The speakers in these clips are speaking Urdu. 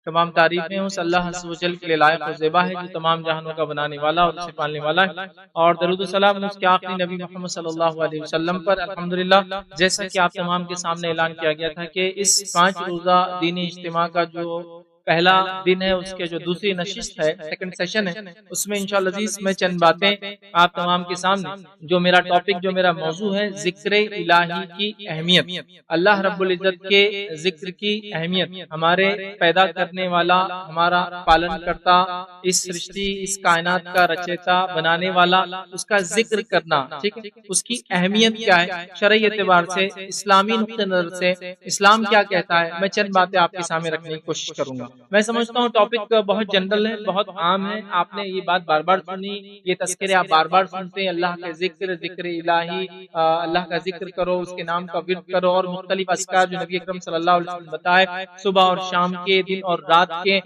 تمام تعریفیں اس اللہ عز و جل کے لیے لائق و زیبا ہے جو تمام جہانوں کا بنانے والا اور اسے پالنے والا ہے، اور درود و سلام اس کے آخری نبی محمد صلی اللہ علیہ وسلم پر۔ الحمدللہ، جیسا کہ آپ تمام کے سامنے اعلان کیا گیا تھا کہ اس 5 روزہ دینی اجتماع کا جو پہلا دن ہے، اس کے جو دوسری نشست ہے، سیکنڈ سیشن ہے، اس میں انشاءاللہ عزیز میں چند باتیں آپ تمام کے سامنے، جو میرا ٹاپک، جو میرا موضوع ہے، ذکر الہی کی اہمیت، اللہ رب العزت کے ذکر کی اہمیت، ہمارے پیدا کرنے والا، ہمارا پالن کرتا، اس سرشتی، اس کائنات کا رچیتا، بنانے والا، اس کا ذکر کرنا، ٹھیک ہے، اس کی اہمیت کیا ہے شرعی اعتبار سے، اسلامی نقطہ نظر سے، اسلام کیا کہتا ہے، میں چند باتیں آپ کے سامنے رکھنے کی کوشش کروں گا۔ میں سمجھتا ہوں ٹاپک بہت جنرل ہے، بہت عام ہے، آپ نے یہ بات بار بار سنی، یہ تذکرے آپ بار بار سنتے ہیں، اللہ کا ذکر، ذکر الہی، اللہ کا ذکر کرو، اس کے نام کا ورد کرو، اور مختلف اذکار جو نبی اکرم صلی اللہ علیہ وسلم بتائے، صبح اور شام کے، دن اور رات کے،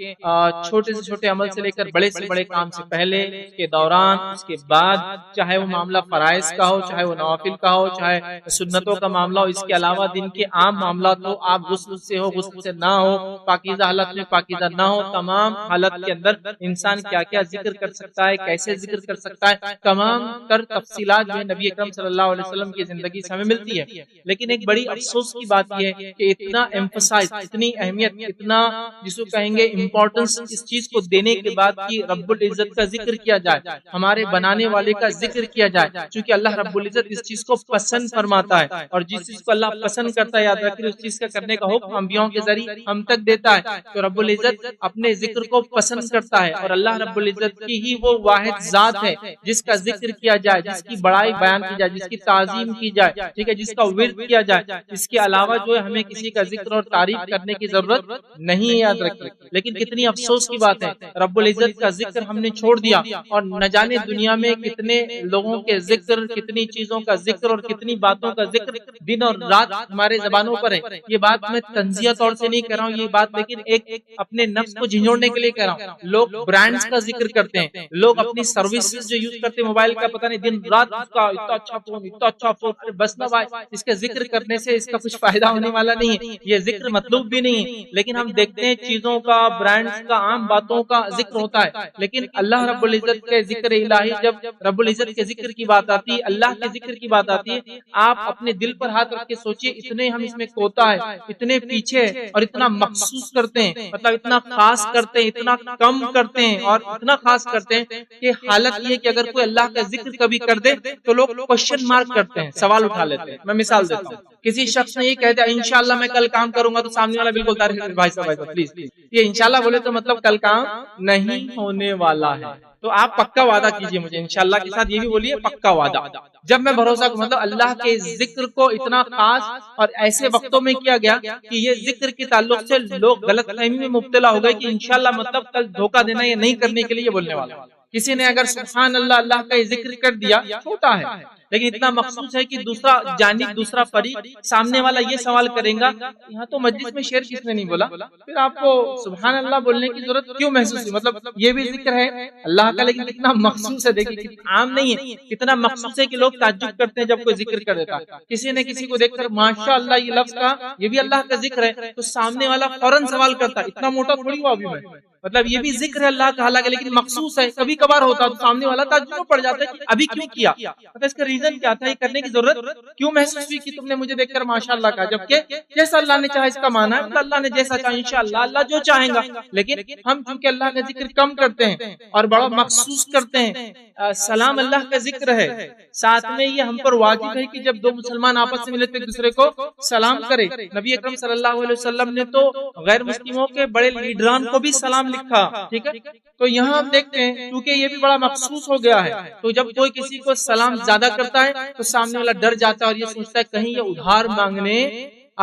چھوٹے سے چھوٹے عمل سے لے کر بڑے سے بڑے کام سے پہلے، اس کے دوران، اس کے بعد، چاہے وہ معاملہ فرائض کا ہو، چاہے وہ نوافل کا ہو، چاہے سنتوں کا معاملہ ہو، اس کے علاوہ دن کے عام معاملات ہو، آپ غسل سے ہو، غسل سے نہ ہو، پاکیزہ حالت میں، پاکیزہ نہ ہو، تمام حالت کے اندر انسان کیا کیا ذکر کر سکتا ہے، کیسے ذکر کر سکتا ہے، تمام تر تفصیلات جو ہے نبی اکرم صلی اللہ علیہ وسلم کی زندگی سے ہمیں ملتی ہے۔ لیکن ایک بڑی افسوس کی بات یہ ہے کہ اتنا ایمفسائز، اتنی اہمیت، اتنا جس کو کہیں گے امپورٹنس اس چیز کو دینے کے بعد کہ رب العزت کا ذکر کیا جائے، ہمارے بنانے والے کا ذکر کیا جائے، چونکہ اللہ رب العزت اس چیز کو پسند فرماتا ہے، اور جس چیز کو اللہ پسند کرتا ہے، یاد رکھیں، اس چیز کا کرنے کا حکم انبیاءوں کے ذریعے ہم تک دیتا ہے۔ تو رب العزت اپنے ذکر کو پسند کرتا ہے، اور اللہ رب العزت کی ہی وہ واحد ذات ہے جس کا ذکر کیا جائے، جس کی بڑائی بیان کی جائے، جس کی تعظیم کی جائے، ٹھیک ہے، جس کا ورد کیا جائے۔ اس کے علاوہ جو ہے ہمیں کسی کا ذکر اور تعریف کرنے کی ضرورت نہیں ہے، یاد رکھیں۔ لیکن کتنی افسوس کی بات ہے، رب العزت کا ذکر ہم نے چھوڑ دیا، اور نہ جانے دنیا میں کتنے لوگوں کے ذکر، کتنی چیزوں کا ذکر اور کتنی باتوں کا ذکر دن اور رات ہمارے زبانوں پر ہے۔ یہ بات میں تنزیہ طور سے نہیں کہہ رہا ہوں، یہ بات لیکن ایک اپنے نفس کو جھنجھوڑنے کے لیے کہہ رہا ہوں۔ لوگ برانڈز کا ذکر کرتے ہیں، لوگ اپنی سروسز جو یوز کرتے ہیں موبائل کا، پتہ نہیں دن رات اس کا اتنا اچھا فون، اتنا اچھا فون، بس نہ بھائی، اس کا ذکر کرنے سے اس کا کچھ فائدہ ہونے والا نہیں ہے، یہ ذکر مطلوب بھی نہیں ہے۔ لیکن ہم دیکھتے ہیں چیزوں کا، برانڈز کا، عام باتوں کا ذکر ہوتا ہے، لیکن اللہ رب العزت کے ذکر الہی، جب رب العزت کے ذکر کی بات آتی ہے، اللہ کے ذکر کی بات آتی ہے، آپ اپنے دل پر ہاتھ رکھ کے سوچئے، اتنے ہم اس میں کوتا ہے، اتنے پیچھے، اور اتنا مخصوص کرتے ہیں، مطلب اتنا خاص کرتے ہیں، اتنا کم کرتے ہیں، اور اتنا خاص کرتے ہیں کہ حالت یہ کہ اگر کوئی اللہ کا ذکر کبھی کر دے تو لوگ کوشچن مارک کرتے ہیں، سوال اٹھا لیتے ہیں۔ میں مثال دیتا ہوں، کسی شخص نے یہ کہہ دیا انشاءاللہ میں کل کام کروں گا، تو سامنے والا بالکل تعریف کرے، بھائی صاحب پلیز، یہ انشاءاللہ بولے تو مطلب کل کام نہیں ہونے والا ہے۔ تو آپ پکا وعدہ کیجئے مجھے، انشاءاللہ کے ساتھ یہ بھی بولیے پکا وعدہ۔ جب میں بھروسہ کروں، مطلب اللہ کے ذکر کو اتنا خاص اور ایسے وقتوں میں کیا گیا کہ یہ ذکر کے تعلق سے لوگ غلط فہمی میں مبتلا ہو گئے کہ انشاءاللہ مطلب کل دھوکہ دینا یا نہیں کرنے کے لیے بولنے والا۔ کسی نے اگر سبحان اللہ، اللہ کا یہ ذکر کر دیا، چھوٹا ہے لیکن اتنا مخصوص ہے کہ دوسرا جانب، دوسرا فریق، سامنے والا یہ سوال کرے گا، یہاں تو مجلس میں شعر کس نے نہیں بولا، پھر آپ کو سبحان اللہ بولنے کی ضرورت کیوں محسوس ہوئی؟ مطلب یہ بھی ذکر ہے اللہ کا، لیکن کتنا مخصوص ہے، دیکھیے عام نہیں ہے، کتنا مخصوص ہے کہ لوگ تعجب کرتے ہیں جب کوئی ذکر کر دیتا ہے۔ کسی نے کسی کو دیکھ کر ماشاء اللہ یہ لفظ کہا، یہ بھی اللہ کا ذکر ہے، تو سامنے والا فوراً سوال کرتا ہے اتنا موٹا تھوڑی ہوا ابھی میں، مطلب یہ بھی ذکر ہے اللہ کا، حالانکہ لیکن مخصوص ہے، کبھی کبھار ہوتا تو سامنے والا تعجب پڑ جاتا ہے کہ ابھی کیوں کیا، مطلب اس کا ریزن کیا تھا، یہ کرنے کی ضرورت کیوں محسوس ہوئی کہ تم نے مجھے دیکھ کر ماشاءاللہ کہا، جبکہ جیسا اللہ نے چاہا اس کا معنی ہے، اللہ نے جیسا چاہا انشاءاللہ، اللہ جو چاہیں گا، لیکن ہم چونکہ اللہ کا ذکر کم کرتے ہیں اور بڑا مخصوص کرتے ہیں۔ سلام اللہ کا ذکر ہے، ساتھ میں یہ ہم پر واجب ہے کہ جب دو مسلمان آپس میں ملے تو ایک دوسرے کو سلام کرے۔ نبی اکرم صلی اللہ علیہ وسلم نے تو غیر مسلموں کے بڑے لیڈران کو بھی سلام لکھا، ٹھیک ہے، تو یہاں ہم دیکھتے ہیں کیونکہ یہ بھی بڑا مخصوص ہو گیا ہے، تو جب کوئی کسی کو سلام زیادہ کرتا ہے تو سامنے والا ڈر جاتا ہے اور یہ سوچتا ہے کہیں یہ ادھار مانگنے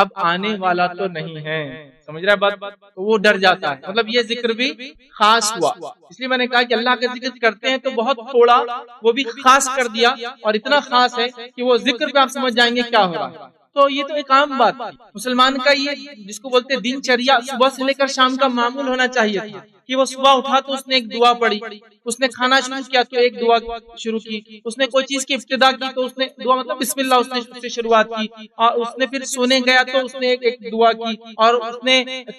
اب آنے والا تو نہیں ہے، سمجھ رہا ہے بات، تو وہ ڈر جاتا ہے، مطلب یہ ذکر بھی خاص ہوا۔ اس لیے میں نے کہا کہ اللہ کا ذکر کرتے ہیں تو بہت تھوڑا، وہ بھی خاص کر دیا، اور اتنا خاص ہے کہ وہ ذکر پہ آپ سمجھ جائیں گے کیا ہو رہا ہے۔ تو یہ تو ایک عام بات تھی، مسلمان کا یہ جس کو بولتے دن چریا، صبح سے لے کر شام کا معمول ہونا چاہیے تھا کہ وہ صبح اٹھا تو اس نے ایک دعا پڑھی، اس نے کھانا شروع کیا تو ایک دعا شروع کی، اس نے کوئی چیز کی ابتدا کی تو اس نے دعا مطلب بسم اللہ اس نے شروعات کی، اور اس نے پھر سونے گیا تو اس نے ایک دعا کی، اور اس نے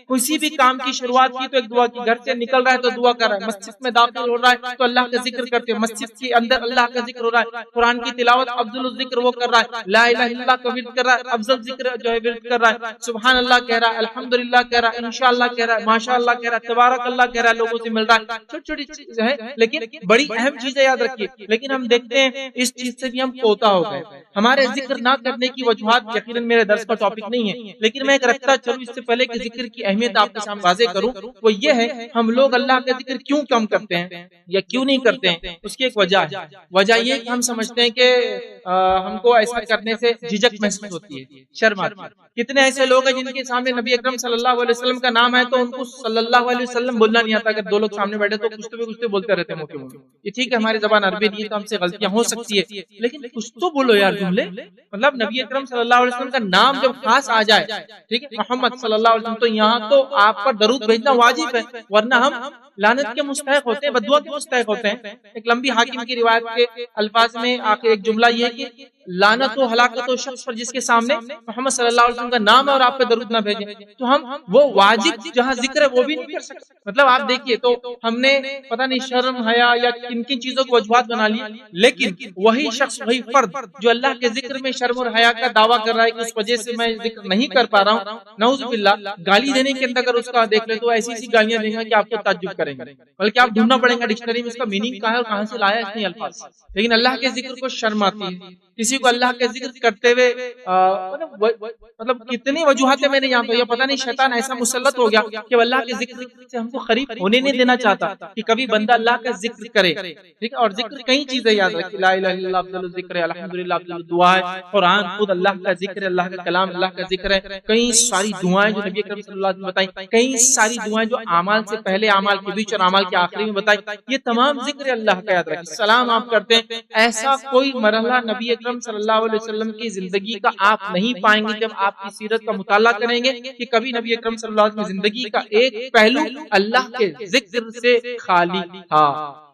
کسی بھی کام کی شروعات کی تو ایک دعا کی، گھر سے نکل رہا ہے تو دعا کر رہا ہے، مسجد میں داخل ہو رہا ہے تو اللہ کا ذکر کرتے ہیں، مسجد کے اندر اللہ کا ذکر ہو رہا ہے، قرآن کی تلاوت افضل الذکر وہ کر رہا ہے، لا الہ الا اللہ کا ورد کر رہا ہے، افضل ذکر جو ہے ورد کر رہا ہے، سبحان اللہ کہہ رہا ہے، الحمدللہ کہہ رہا ہے، انشاءاللہ کہہ رہا ہے، ماشاءاللہ کہہ رہا ہے، تبارک اللہ کہہ رہا ہے، لوگوں سے مل رہا ہے، چھوٹی چھوٹی چیزیں ہیں لیکن بڑی اہم چیزیں یاد رکھیے، لیکن ہم دیکھتے ہیں اس چیز سے بھی ہم کوتا ہو گئے، ہمارے ذکر نہ کرنے کی وجوہات یقیناً میرے درس کا ٹاپک نہیں ہے، لیکن میں ایک رکھتا چلوں اس سے پہلے کہ ذکر کی اہمیت آپ کے سامنے واضح کروں، وہ یہ ہے ہم لوگ اللہ کا ذکر کیوں کم کرتے ہیں یا کیوں نہیں کرتے ہیں، اس کی ایک وجہ ہے، وجہ یہ کہ ہم سمجھتے ہیں کہ ہم کو ایسا کرنے سے جھجک محسوس ہوتی ہے، شرم آتی ہے، کتنے ایسے لوگ ہیں جن کے سامنے نبی اکرم صلی اللہ علیہ وسلم کا نام ہے تو ان کو صلی اللہ علیہ وسلم بولنا نہیں آتا، اگر دو لوگ سامنے بیٹھے تو کچھ تو بولتے رہتے ہیں منہ، یہ ٹھیک ہے ہماری زبان عربی نہیں ہے تو ہم سے غلطیاں ہو سکتی ہے، لیکن کچھ تو بولو یار جملے، مطلب نبی اکرم صلی اللہ علیہ وسلم کا نام جب خاص آ جائے، ٹھیک ہے محمد صلی اللہ علیہ وسلم، تو یہاں تو آپ پر درود بھیجنا واجب ہے، ورنہ ہم لعنت کے مستحق ہوتے ہیں، بددعا کے مستحق ہوتے ہیں۔ ایک لمبی حاکم کی روایت کے الفاظ میں آخر ایک جملہ یہ ہے کہ لعنت و ہلاکت و شخص پر جس کے سامنے محمد صلی اللہ علیہ وسلم کا نام ہے اور آپ پہ درود نہ بھیجیں، تو ہم وہ واجب جہاں ذکر ہے وہ بھی نہیں کر سکتے، مطلب آپ دیکھیے تو ہم نے پتہ نہیں شرم حیا یا کن کن چیزوں کو وجوہات بنا لی، لیکن وہی شخص وہی فرد جو اللہ کے ذکر میں شرم اور حیا کا دعویٰ کر رہا ہے کہ اس وجہ سے میں ذکر نہیں کر پا رہا ہوں، نعوذ باللہ، گالی دینے کے اندر اگر اس کا دیکھ لیں تو ایسی ایسی گالیاں دیں گے کہ آپ کو تعجب کریں گے، بلکہ آپ ڈھونڈنا پڑیں گا ڈکشنری میں اس کا میننگ کہاں ہے اور کہاں سے لایا اس نے الفاظ، لیکن اللہ کے ذکر کو شرم آتی ہے، کسی کو اللہ کے ذکر کرتے ہوئے مطلب کتنی وجوہات میں نے یہاں پہ، یہ پتہ نہیں شیطان ایسا مسلط ہو گیا کہ وہ اللہ کے ذکر سے ہم کو قریب ہونے نہیں دینا چاہتا کہ کبھی بندہ اللہ کا ذکر کرے، ٹھیک ہے، اور ذکر کئی چیزیں یاد رکھیں، لا الہ الا اللہ افضل الذکر ہے، الحمدللہ افضل الدعا ہے، قرآن خود اللہ کا ذکر ہے، اللہ کا کلام اللہ کا ذکر ہے، کئی ساری دعائیں جو نبی اکرم صلی اللہ علیہ وسلم نے بتائیں، کئی ساری دعائیں جو اعمال سے پہلے، اعمال کے بیچ اور اعمال کے آخری میں بتائی، یہ تمام ذکر اللہ کا یاد رکھیں، سلام آپ کرتے ہیں، ایسا کوئی مرحلہ نبی اکرم صلی اللہ علیہ وسلم کی زندگی کا آپ نہیں پائیں گے جب آپ کی سیرت کا مطالعہ کریں گے کہ کبھی نبی اکرم صلی اللہ علیہ وسلم کی زندگی کا ایک پہلو اللہ کے ذکر سے خالی تھا۔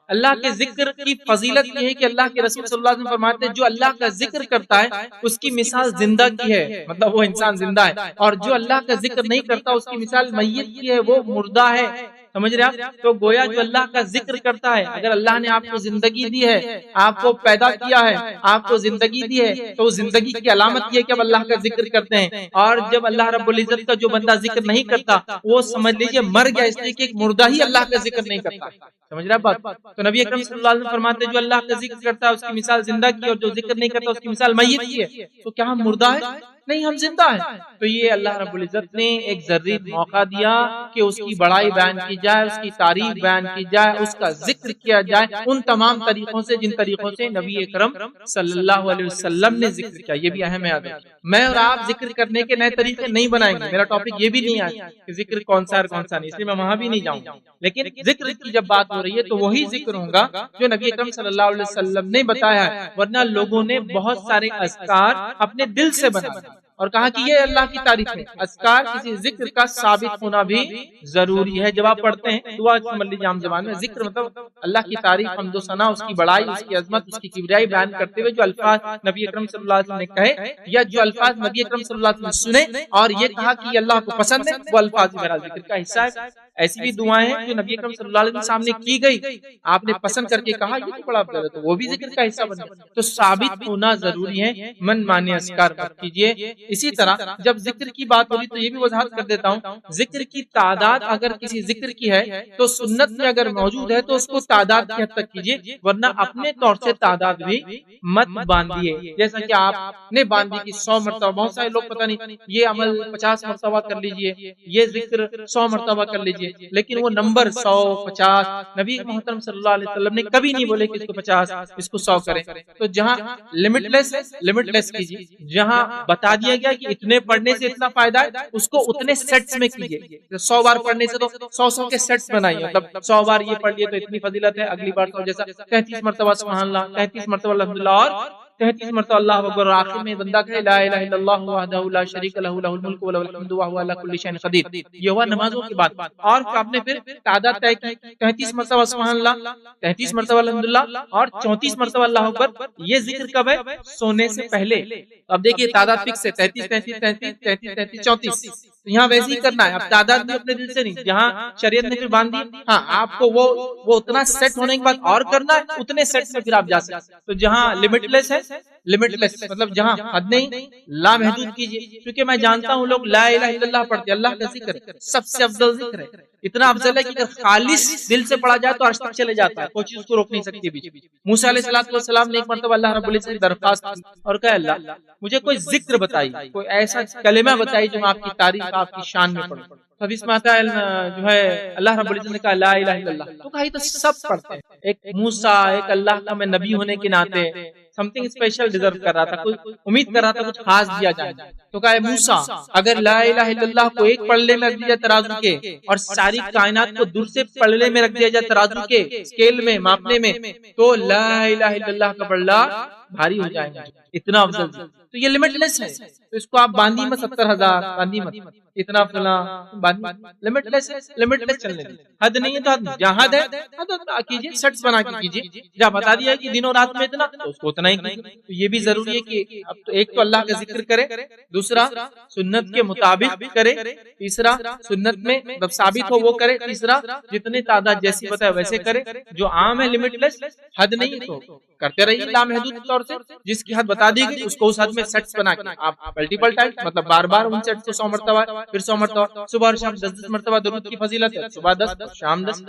اللہ کے ذکر کی فضیلت یہ ہے کہ اللہ کے رسول صلی اللہ علیہ وسلم فرماتے ہیں جو اللہ کا ذکر کرتا ہے اس کی مثال زندہ کی ہے، مطلب وہ انسان زندہ ہے، اور جو اللہ کا ذکر نہیں کرتا اس کی مثال میت کی ہے، وہ مردہ ہے، سمجھ رہے آپ؟ تو گویا جو اللہ کا ذکر کرتا ہے، اگر اللہ نے آپ کو زندگی دی ہے، آپ کو پیدا کیا ہے، آپ کو زندگی دی ہے، تو زندگی کی علامت یہ ہے کہ اب اللہ کا ذکر کرتے ہیں، اور جب اللہ رب العزت کا جو بندہ ذکر نہیں کرتا وہ سمجھ لیجئے مر گیا، اس لیے کہ ایک مردہ ہی اللہ کا ذکر نہیں کرتا، سمجھ رہے بات؟ تو نبی اکرم صلی اللہ علیہ وسلم فرماتے ہیں جو اللہ کا ذکر کرتا ہے اس کی مثال زندہ کی، اور جو ذکر نہیں کرتا اس کی مثال میت کی ہے، تو کیا ہم مردہ ہے؟ نہیں، ہم زندہ ہیں۔ تو یہ اللہ رب العزت نے ایک ذریعہ موقع دیا کہ اس کی بڑائی بیان کی جائے، اس کی تعریف بیان کی جائے، اس کا ذکر کیا جائے ان تمام طریقوں سے جن طریقوں سے نبی اکرم صلی اللہ علیہ وسلم نے ذکر کیا، یہ بھی اہم ہے۔ میں اور آپ ذکر کرنے کے نئے طریقے نہیں بنائیں گے، میرا ٹاپک یہ بھی نہیں ہے کہ ذکر کون سا اور کون سا نہیں، اس لیے میں وہاں بھی نہیں جاؤں گا، لیکن ذکر کی جب بات ہو رہی ہے تو وہی ذکر ہوگا جو نبی اکرم صلی اللہ علیہ وسلم نے بتایا ہے، ورنہ لوگوں نے بہت سارے اذکار اپنے دل سے بنائے اور کہا کہ یہ اللہ کی تعریف ہے، اذکار کسی ذکر کا ثابت ہونا بھی ضروری ہے۔ جب آپ پڑھتے ہیں دعا سمجھ لیجیے عام زبان میں، ذکر مطلب اللہ کی تعریف، حمد و ثنا، اس کی بڑائی، اس کی عظمت، اس کی کبریائی بیان کرتے ہوئے جو الفاظ نبی اکرم صلی اللہ علیہ وسلم نے کہے یا جو الفاظ نبی اکرم صلی اللہ علیہ وسلم نے سنے اور یہ کہا کہ یہ اللہ کو پسند ہے، وہ الفاظ میرا ذکر کا حصہ ہے۔ ایسی بھی دعائیں ہیں جو نبی اکرم صلی اللہ علیہ وسلم سامنے کی گئی، آپ نے پسند کر کے کہا یہ تو بڑا افضل ہے، تو وہ بھی ذکر کا حصہ بن گیا، تو ثابت ہونا ضروری ہے، من مانے اذکار مت کیجیے۔ اسی طرح جب ذکر کی بات ہوئی تو یہ بھی وضاحت کر دیتا ہوں، ذکر کی تعداد اگر کسی ذکر کی ہے تو سنت میں اگر موجود ہے تو اس کو تعداد کی حد تک کیجیے، ورنہ اپنے طور سے تعداد بھی مت باندھیے، جیسا کہ آپ نے باندھی کی 100 مرتبہ، بہت سارے لوگ پتہ نہیں یہ عمل 50 مرتبہ کر لیجئے، یہ ذکر 100 مرتبہ کر لیجئے، لیکن وہ نمبر 100 50 نبی محترم صلی اللہ علیہ وسلم نے کبھی نہیں بولے کہ اس کو 50 اس کو 100 کریں، تو جہاں لمٹ لیس کیجیے، جہاں بتا دیا گیا کہ اتنے پڑھنے سے اتنا فائدہ ہے اس کو اتنے سیٹس میں کیجیے، 100 بار پڑھنے سے تو 100 کے سیٹس بنائیے، مطلب 100 بار یہ پڑھ لیے تو اتنی فضیلت ہے، اگلی بار تو جیسا 33 مرتبہ سبحان اللہ، 33 مرتبہ الحمدللہ، اور 33 مرتبہ اللہ اکبر، اور آخر میں بندہ کہے لا الہ الا اللہ وحدہ لا شریک لہ لہ الملک و لہ الحمد وهو علی کل شیء قدیر. یہ ہوا نمازوں کی بات. اور آپ نے پھر تعداد طے کی 33 مرتبہ سبحان اللہ، 33 مرتبہ الحمدللہ، اور 34 مرتبہ اللہ اکبر. یہ ذکر کب ہے؟ سونے سے پہلے. اب دیکھیے تعداد فکس ہے 33 33 33 33 33 34. یہاں ویسے ہی کرنا ہے. اب تعداد بھی اپنے دل سے نہیں، جہاں شریعت نے پھر باندھ دی. ہاں آپ کو وہ اتنا سیٹ ہونے کے بعد اور کرنا ہے، اتنے سیٹ میں پھر آپ جا سکتے. تو جہاں لمٹ لیس ہے، لمٹ لیس مطلب جہاں حد نہیں، لامحدود کیجیے. کیونکہ میں جانتا ہوں لوگ لا الہ الا اللہ پڑھتے، اللہ کا ذکر سب سے افضل ذکر ہے. اتنا افضل ہے کہ اگر خالص دل سے پڑھا جائے تو عرش تک چلے جاتا ہے، کوئی چیز کو روک نہیں سکتی بیچ. موسیٰ علیہ السلام نے ایک مرتبہ اللہ رب العزت سے درخواست کی اور کہا اللہ مجھے کوئی ذکر بتائیے، کوئی ایسا کلمہ بتائیے جو میں آپ کی تعریف آپ کی شان میں پڑھوں. اب اس میں آتا ہے جو ہے اللہ رب العزت نے کہا لا الہ الا اللہ. تو کہا یہ تو سب پڑھتے ہیں. ایک موسیٰ، ایک اللہ کا میں نبی ہونے کے ناطے سم تھنگ اسپیشل ڈیزرو کر رہا تھا، کوئی امید کر رہا تھا کچھ خاص دیا جائے. تو کہا موسیٰ اگر لا الہ الا اللہ کو ایک پلڑے میں رکھ دیا جائے ترازو کے، اور ساری کائنات کو دوسرے پلڑے میں رکھ دیا جائے ترازو کے اسکیل میں ماپنے میں، تو لا الہ الا اللہ کا پلڑا بھاری ہو جائے گا. اتنا افضل. تو یہ لمٹ لیس ہے. تو اس کو آپ باندھی مت 70,000 باندھی مت اتنا فلاں باندھی. لمٹ لیس ہے، لمٹ لیس چلنے دیں. حد نہیں ہے تو حد، جہاں حد ہے حد کیجیے، سیٹس بنا کے کیجیے. جہاں بتا دیا ہے کہ دن اور رات میں اتنا تو اس کو اتنا ہی کیجیے. تو یہ بھی ضروری ہے کہ اب تو ایک تو اللہ کا ذکر کرے، دوسرا سنت کے مطابق کرے، تیسرا سنت میں جب ثابت ہو وہ کرے، تیسرا جتنے تعداد جیسی بتائے ویسے کرے. جو عام ہے لمٹ لیس، حد نہیں تو کرتے رہیے لامحدود طور سے. جس کی حد بتا دی گئی اس کو اس حد میں سیٹس بنا کے آپ ملٹیپل ٹائم مطلب بار بار ان سیٹس کو 100 مرتبہ پھر 100 مرتبہ، صبح اور شام 10 مرتبہ درود کی فضیلت ہے، صبح 10 شام 10.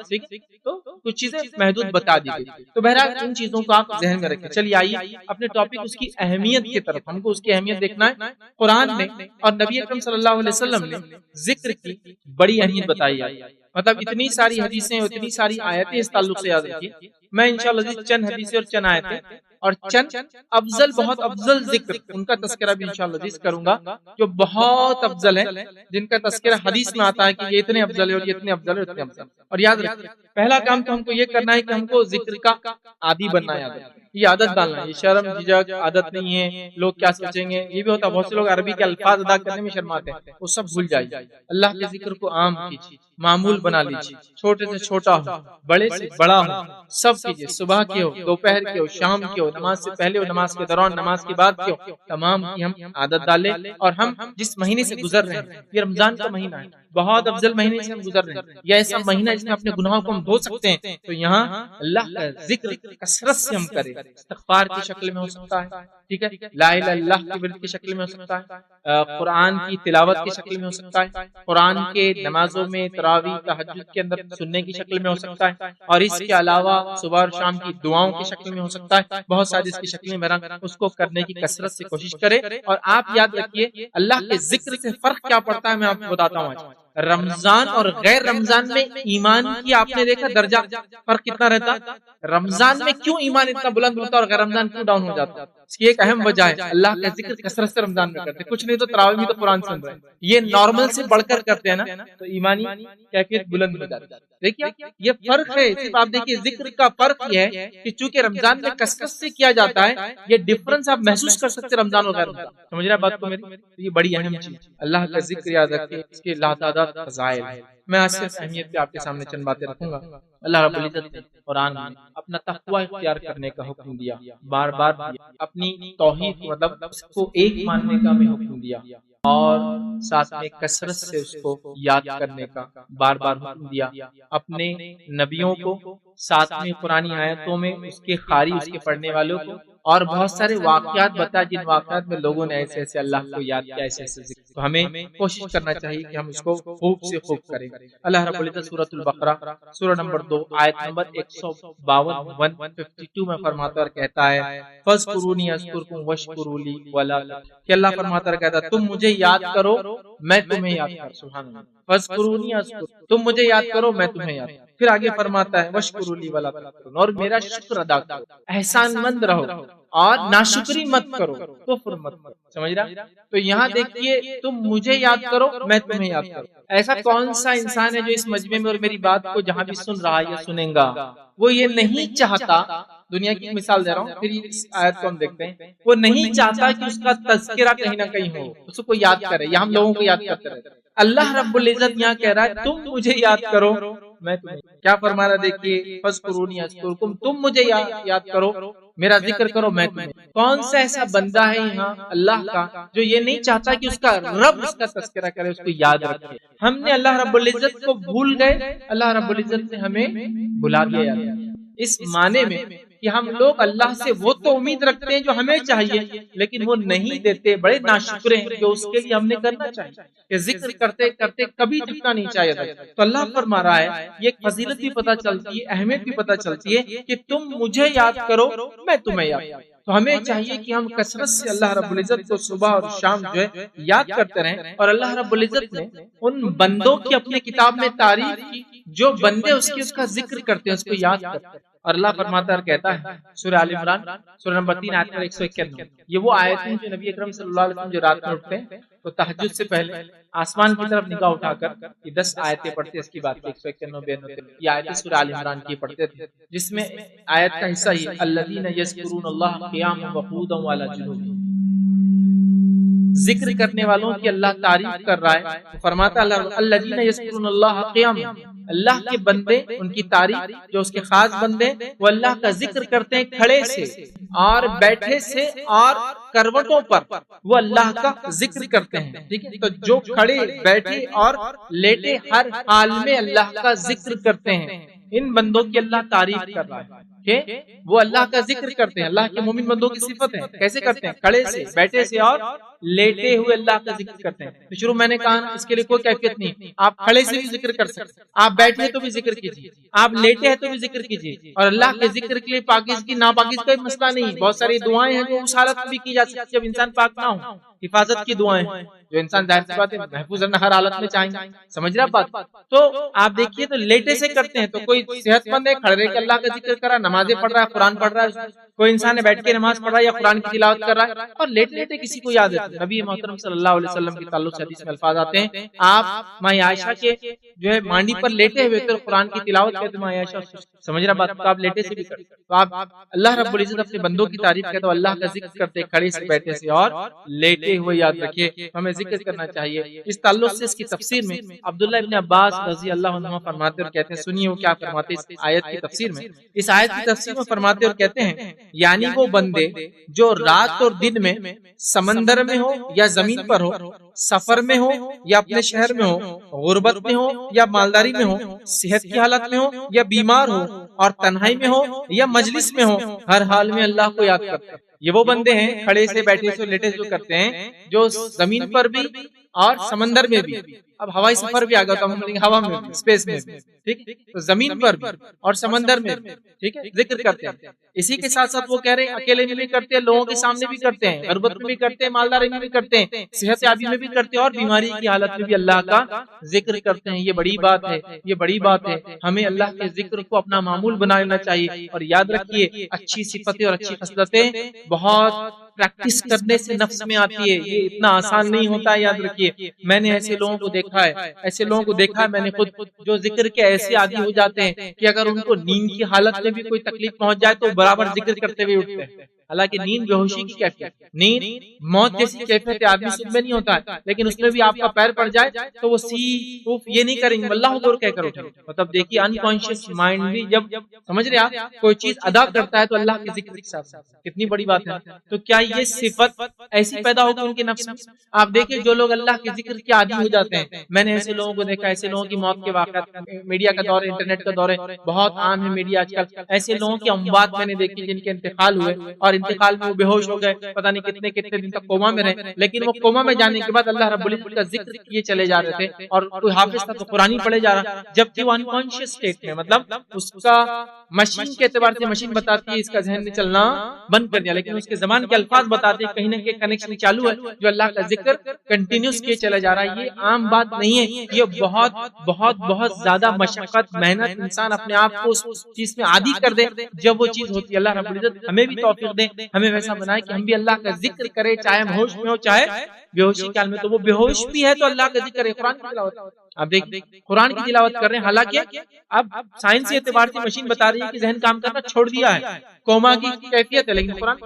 تو کچھ چیزیں محدود بتا دی گئی. تو بہرحال ان چیزوں کو آپ ذہن میں رکھیں. چلیے آئیے اپنے ٹاپک اس کی اہمیت کی طرف. ہم کو اس کی اہمیت دیکھنا ہے. قرآن میں اور نبی اکرم صلی اللہ علیہ وسلم نے ذکر کی بڑی اہمیت بتائی ہے. مطلب اتنی ساری حدیثیں، اتنی ساری آیتیں اس تعلق سے یاد رکھیے. میں انشاءاللہ چند حدیثیں اور چند آیتیں اور چند افضل، بہت افضل ذکر ان کا تذکرہ بھی انشاءاللہ کروں گا جو بہت افضل ہے، جن کا تذکرہ حدیث میں آتا ہے کہ یہ اتنے افضل ہے اور یہ اتنے افضل ہے، اتنے افضل. اور یاد رکھیے پہلا کام تو ہم کو یہ کرنا ہے کہ ہم کو ذکر کا عادی بننا ہے. یہ عادت ڈالنا ہے. یہ شرم جھجک عادت نہیں ہے. لوگ کیا سوچیں گے یہ بھی ہوتا ہے. بہت سے لوگ عربی کے الفاظ ادا کرنے میں شرماتے ہیں، وہ سب بھول جائیے. اللہ کے ذکر کو عام کیجیے، معمول بنا لیجیے. چھوٹے سے چھوٹا ہو، بڑے سے بڑا ہو، سب کیجیے. صبح کے ہو، دوپہر کے ہو، شام کے ہو، نماز سے پہلے ہو، نماز کے دوران، نماز کے بعد کے ہو، تمام کی ہم عادت ڈالیں. اور ہم جس مہینے سے گزر رہے ہیں، یہ رمضان کا مہینہ ہے، بہت افضل مہینے سے ہم گزر رہے ہیں. یہ ایسا مہینہ جس میں اپنے گناہوں کو ہم دھو سکتے ہیں. تو یہاں اللہ کا ذکر کثرت سے ہم کریں. استغفار کی شکل میں ہو سکتا ہے، ٹھیک ہے، لا الہ الا اللہ کی ورد کی شکل میں ہو سکتا ہے، قرآن کی تلاوت کی شکل میں ہو سکتا ہے، قرآن کے نمازوں میں تراویح تہجد کے اندر سننے کی شکل میں ہو سکتا ہے، اور اس کے علاوہ صبح اور شام کی دعاؤں کی شکل میں ہو سکتا ہے. بہت ساری اس کی شکلیں میرا اس کو کرنے کی کثرت سے کوشش کرے. اور آپ یاد رکھیے اللہ کے ذکر سے فرق کیا پڑتا ہے میں آپ کو بتاتا ہوں. آج رمضان اور غیر رمضان میں ایمان کی آپ نے دیکھا درجہ فرق کتنا رہتا. رمضان میں کیوں ایمان اتنا بلند ہوتا ہے اور غیر رمضان کیوں ڈاؤن ہو جاتا ہے؟ اس کی ایک اہم وجہ ہے اللہ کا ذکر کثرت سے رمضان میں کرتے. کچھ نہیں تو تراویح میں تو قرآن سن رہے ہیں، یہ نارمل سے بڑھ کر کرتے ہیں نا، تو ایمانی کیفیت بلند ہو جاتی ہے. دیکھیے یہ فرق ہے. صرف آپ دیکھیے ذکر کا فرق یہ ہے کہ چونکہ رمضان میں کثرت سے کیا جاتا ہے، یہ ڈفرنس آپ محسوس کر سکتے رمضان اور غیر رمضان. سمجھ رہے ہیں بات کو میری؟ یہ بڑی اہم چیز. اللہ کا ذکر یاد رکھیں، اس کے لاتعداد فضائل ہیں. میں آج سے اہمیت پہ آپ کے سامنے چند باتیں رکھوں گا. اللہ رب العزت نے قرآن میں اپنا تقوی اختیار کرنے کا حکم دیا، بار بار دیا. اپنی توحید مطلب اس کو ایک ماننے کا ہمیں حکم دیا، اور ساتھ میں کثرت سے اس کو یاد کرنے کا بار بار حکم دیا. اپنے نبیوں کو ساتھ میں قرآنی آیتوں میں اس کے قاری، اس کے پڑھنے والوں کو، اور بہت سارے واقعات بتا جن واقعات میں لوگوں نے ایسے ایسے اللہ کو یاد کیا، ایسے ایسے ذکر. تو ہمیں کوشش کرنا چاہیے کہ ہم اس کو خوب سے خوب کریں. اللہ رب العزت سورۃ البقرہ سورہ نمبر 2 آیت نمبر 152 152 میں فرماتا اور کہتا ہے فَاذْكُرُونِي أَذْكُرْكُمْ وَاشْكُرُوا لِي وَلَا، کہ اللہ فرماتا اور کہتا ہے تم مجھے یاد کرو میں تمہیں یاد کروں. سبحان اللہ. فَاذْكُرُونِي أَذْكُرْكُمْ، تم مجھے یاد کرو میں تمہیں یاد کروں. پھر آگے فرماتا ہے وَاشْكُرُوا لِي وَلَا تَكْفُرُونَ، اور میرا شکر ادا کرو، احسان مند رہو. اور ناشکری مت کرو، کفر مت کرو. سمجھ رہا؟ تو یہاں دیکھیے تم مجھے یاد کرو میں تمہیں یاد کروں. ایسا کون سا انسان ہے جو اس مجمع میں اور میری بات کو جہاں بھی سن رہا ہے یا سنیں گا وہ یہ نہیں چاہتا، دنیا کی مثال دے رہا ہوں پھر اس آیت کو ہم دیکھتے ہیں، وہ نہیں چاہتا کہ اس کا تذکرہ کہیں نہ کہیں ہو، اس کو یاد کرے یا ہم لوگوں کو یاد کرتے رہتے. اللہ رب العزت یہاں کہہ رہا ہے تم مجھے یاد کرو میں تمہیں. کیا فرما رہا دیکھیے، فاذکرونی اذکرکم، تم مجھے یاد کرو، میرا ذکر کرو میں تمہیں. کون سا ایسا بندہ ہے یہاں اللہ کا جو یہ نہیں چاہتا کہ اس کا رب اس کا تذکرہ کرے، اس کو یاد رکھے؟ ہم نے اللہ رب العزت کو بھول گئے، اللہ رب العزت نے ہمیں بھلا دیا. اس معنی میں کہ ہم لوگ اللہ سے وہ تو امید رکھتے ہیں جو ہمیں چاہیے لیکن وہ نہیں دیتے، بڑے ناشکرے ہیں جو اس کے لیے ہم نے کرنا چاہیے کہ ذکر کرتے کرتے کبھی جھکنا نہیں چاہیے تھا. تو اللہ فرما رہا ہے یہ ایک فضیلت بھی پتہ چلتی ہے، اہمیت بھی پتہ چلتی ہے کہ تم مجھے یاد کرو میں تمہیں یاد کروں. تو ہمیں چاہیے کہ ہم کثرت سے اللہ رب العزت کو صبح اور شام جو ہے یاد کرتے رہیں. اور اللہ رب العزت نے ان بندوں کی اپنی کتاب میں تعریف کی جو بندے اس کا ذکر کرتے ہیں، اس کو یاد کرتے ہیں. اور اللہ فرماتا ہے کہتا ہے سورہ آل عمران سورہ نمبر 3 آیت نمبر 191، یہ وہ آیت ہے جو نبی اکرم صلی اللہ علیہ وسلم جو رات میں اٹھتے ہیں تو تہجد سے پہلے آسمان کی طرف نگاہ اٹھا کر یہ 10 آیتیں پڑھتے، اس کی بات 191 92 یہ آیتیں سورہ آل عمران کی پڑھتے تھے، جس میں آیت کا حصہ یہ الذین یذکرون اللہ قیاما وقعودا وعلی جنوبہم، ذکر کرنے والوں کی اللہ تعریف کر رہا ہے. فرماتا اللہ الذین یذکرون اللہ قیاما، اللہ کے بندے ان کی تعریف جو اس کے خاص بندے وہ اللہ کا ذکر کرتے ہیں کھڑے سے اور بیٹھے سے اور کروٹوں پر وہ اللہ کا ذکر کرتے ہیں. ٹھیک ہے، تو جو کھڑے بیٹھے اور لیٹے ہر حال میں اللہ کا ذکر کرتے ہیں، ان بندوں کی اللہ تعریف کر رہا ہے کہ وہ اللہ کا ذکر کرتے ہیں. اللہ کے مومن بندوں کی صفت ہے، کیسے کرتے ہیں؟ کھڑے سے، بیٹھے سے اور لیٹے ہوئے اللہ کا ذکر کرتے ہیں. تو شروع میں نے کہا اس کے لیے کوئی کیفیت نہیں، آپ کھڑے سے بھی ذکر کر سکتے، آپ بیٹھے تو بھی ذکر کیجیے، آپ لیٹے ہیں تو بھی ذکر کیجیے. اور اللہ کے ذکر کے لیے پاکیزگی ناپاکیزگی کا مسئلہ نہیں. بہت ساری دعائیں ہیں جو اس حالت میں بھی کی جا سکتی جب انسان پاک نہ ہو. حفاظت کی دعائیں جو انسان ظاہر سی بات ہے محفوظ رہنا ہر حالت میں چاہیں گے. سمجھ رہا بات؟ تو آپ دیکھیے تو لیٹے سے کرتے ہیں، تو کوئی صحت مند ہے کھڑے کے اللہ کا ذکر کر رہا ہے، نمازیں پڑھ رہا ہے، قرآن پڑھ رہا ہے، کوئی انسان ہے بیٹھ کے نماز پڑھ رہا ہے یا قرآن کی تلاوت کر رہا ہے اور لیٹے لیٹے کسی کو یاد ہے. نبی محترم صلی اللہ علیہ وسلم کے تعلق سے حدیث میں الفاظ آتے ہیں آپ ماں عائشہ کے جو ہے مانڈی پر لیٹے ہوئے تو قرآن کی تلاوت کرتے ماں عائشہ. سمجھ رہا بات؟ آپ لیٹے سے بھی کرتے. تو آپ اللہ رب العزت اپنے بندوں کی تعریف کرتے تو اللہ کا ذکر کرتے کھڑے سے، بیٹھے سے اور لیٹے ہوئے. یاد رکھیے ہمیں ذکر کرنا چاہیے. اس تعلق سے اس کی تفسیر میں عبداللہ ابن عباس رضی اللہ عنہ فرماتے اور کہتے ہیں، سنیے وہ کیا فرماتے اس آیت کی تفسیر میں. اس آیت کی تفسیر میں فرماتے اور کہتے ہیں یعنی وہ بندے جو رات اور دن میں سمندر میں ہو یا زمین پر ہو، سفر میں ہو یا اپنے شہر میں ہو، غربت میں ہو یا مالداری میں ہو، صحت کی حالت میں ہو یا بیمار ہو، اور تنہائی میں ہو یا مجلس میں ہو، ہر حال میں اللہ کو یاد کرتے ہیں. یہ وہ بندے ہیں کھڑے سے، بیٹھے سے، لیٹے سے کرتے ہیں جو زمین پر بھی اور سمندر میں بھی. اب ہوائی سفر بھی آ گیا تو ہم بولیں گے ہوا میں بھی، اسپیس میں بھی. ٹھیک، تو زمین پر بھی اور سمندر میں بھی ٹھیک ہے ذکر کرتے ہیں. اسی کے ساتھ ساتھ وہ کہہ رہے ہیں اکیلے میں بھی کرتے ہیں، لوگوں کے سامنے بھی کرتے ہیں، غربت میں بھی کرتے ہیں، مالداری میں بھی کرتے ہیں، صحت یابی میں بھی کرتے ہیں اور بیماری کی حالت میں بھی اللہ کا ذکر کرتے ہیں. یہ بڑی بات ہے، یہ بڑی بات ہے. ہمیں اللہ کے ذکر کو اپنا معمول بنا لینا چاہیے. اور یاد رکھیے اچھی صفتیں اور اچھی خصلتیں بہت پریکٹس کرنے سے نفس میں آتی ہے، یہ اتنا آسان نہیں ہوتا ہے. یاد رکھیے میں نے ایسے لوگوں کو دیکھا ہے، ایسے لوگوں کو دیکھا ہے میں نے خود جو ذکر کے ایسے عادی ہو جاتے ہیں کہ اگر ان کو نیند کی حالت میں بھی کوئی تکلیف پہنچ جائے تو برابر ذکر کرتے ہوئے اٹھتے ہیں. حالانکہ نیند بے ہوشی کی کیفیت، نیند موت جیسی کیفیت آدمی سود میں نہیں ہوتا ہے، لیکن اس میں بھی آپ کا پیر پڑ جائے تو وہ یہ نہیں کریں گے اللہ اکبر کہہ کر اٹھیں. مطلب دیکھیے انکانشیس مائنڈ بھی جب سمجھ رہے آپ کوئی چیز ادا کرتا ہے تو اللہ کے ذکر کے ساتھ کتنی بڑی بات ہے. تو کیا یہ صفت ایسی پیدا ہوگی ان کے نفس میں؟ آپ دیکھیں جو لوگ اللہ کے ذکر کے عادی ہو جاتے ہیں، میں نے ایسے لوگوں کو دیکھا، ایسے لوگوں کی موت کے واقعات، میڈیا کا دور ہے، انٹرنیٹ کا دور ہے، بہت عام ہے میڈیا آج کل. ایسے لوگوں کی اموات میں نے دیکھی جن کے انتقال ہوئے اور انتقال میں وہ بے ہوش ہو گئے، پتہ نہیں کتنے کتنے دن تک کوما میں رہے، لیکن وہ کوما میں جانے کے بعد اللہ رب العزت کا ذکر کیے چلے جا رہے تھے اور کوئی حافظ تھا تو قرآن ہی پڑھے جا رہا، جبکہ وہ انکانشیس اسٹیٹ میں، مطلب اس کا مشین کے اعتبار سے مشین بتاتی ہے اس کا ذہن نے چلنا بند کر دیا، لیکن اس کے زبان کے الفاظ بتاتے ہیں کہیں نہ کہیں کنیکشن چالو ہے جو اللہ کا ذکر کنٹینیوس کیے چلا جا رہا ہے. یہ عام بات نہیں ہے، یہ بہت بہت بہت زیادہ مشقت محنت انسان اپنے آپ کو اس چیز میں عادی کر دے جب وہ چیز ہوتی ہے. اللہ رب العزت ہمیں بھی توفیق دے ہمیں ویسا بنائے کہ ہم بھی اللہ کا ذکر کریں، چاہے ہم ہوش میں ہو چاہے بے ہوشی کے حال میں. تو وہ بے ہوش بھی ہے تو اللہ کا ذکر ہے. قرآن کی تلاوت آپ دیکھ قرآن کی تلاوت کر رہے ہیں، حالانکہ اب سائنسی اعتبار سے مشین بتا رہی ہے کہ ذہن کام کرنا چھوڑ دیا ہے، کوما کی کیفیت ہے، لیکن قرآن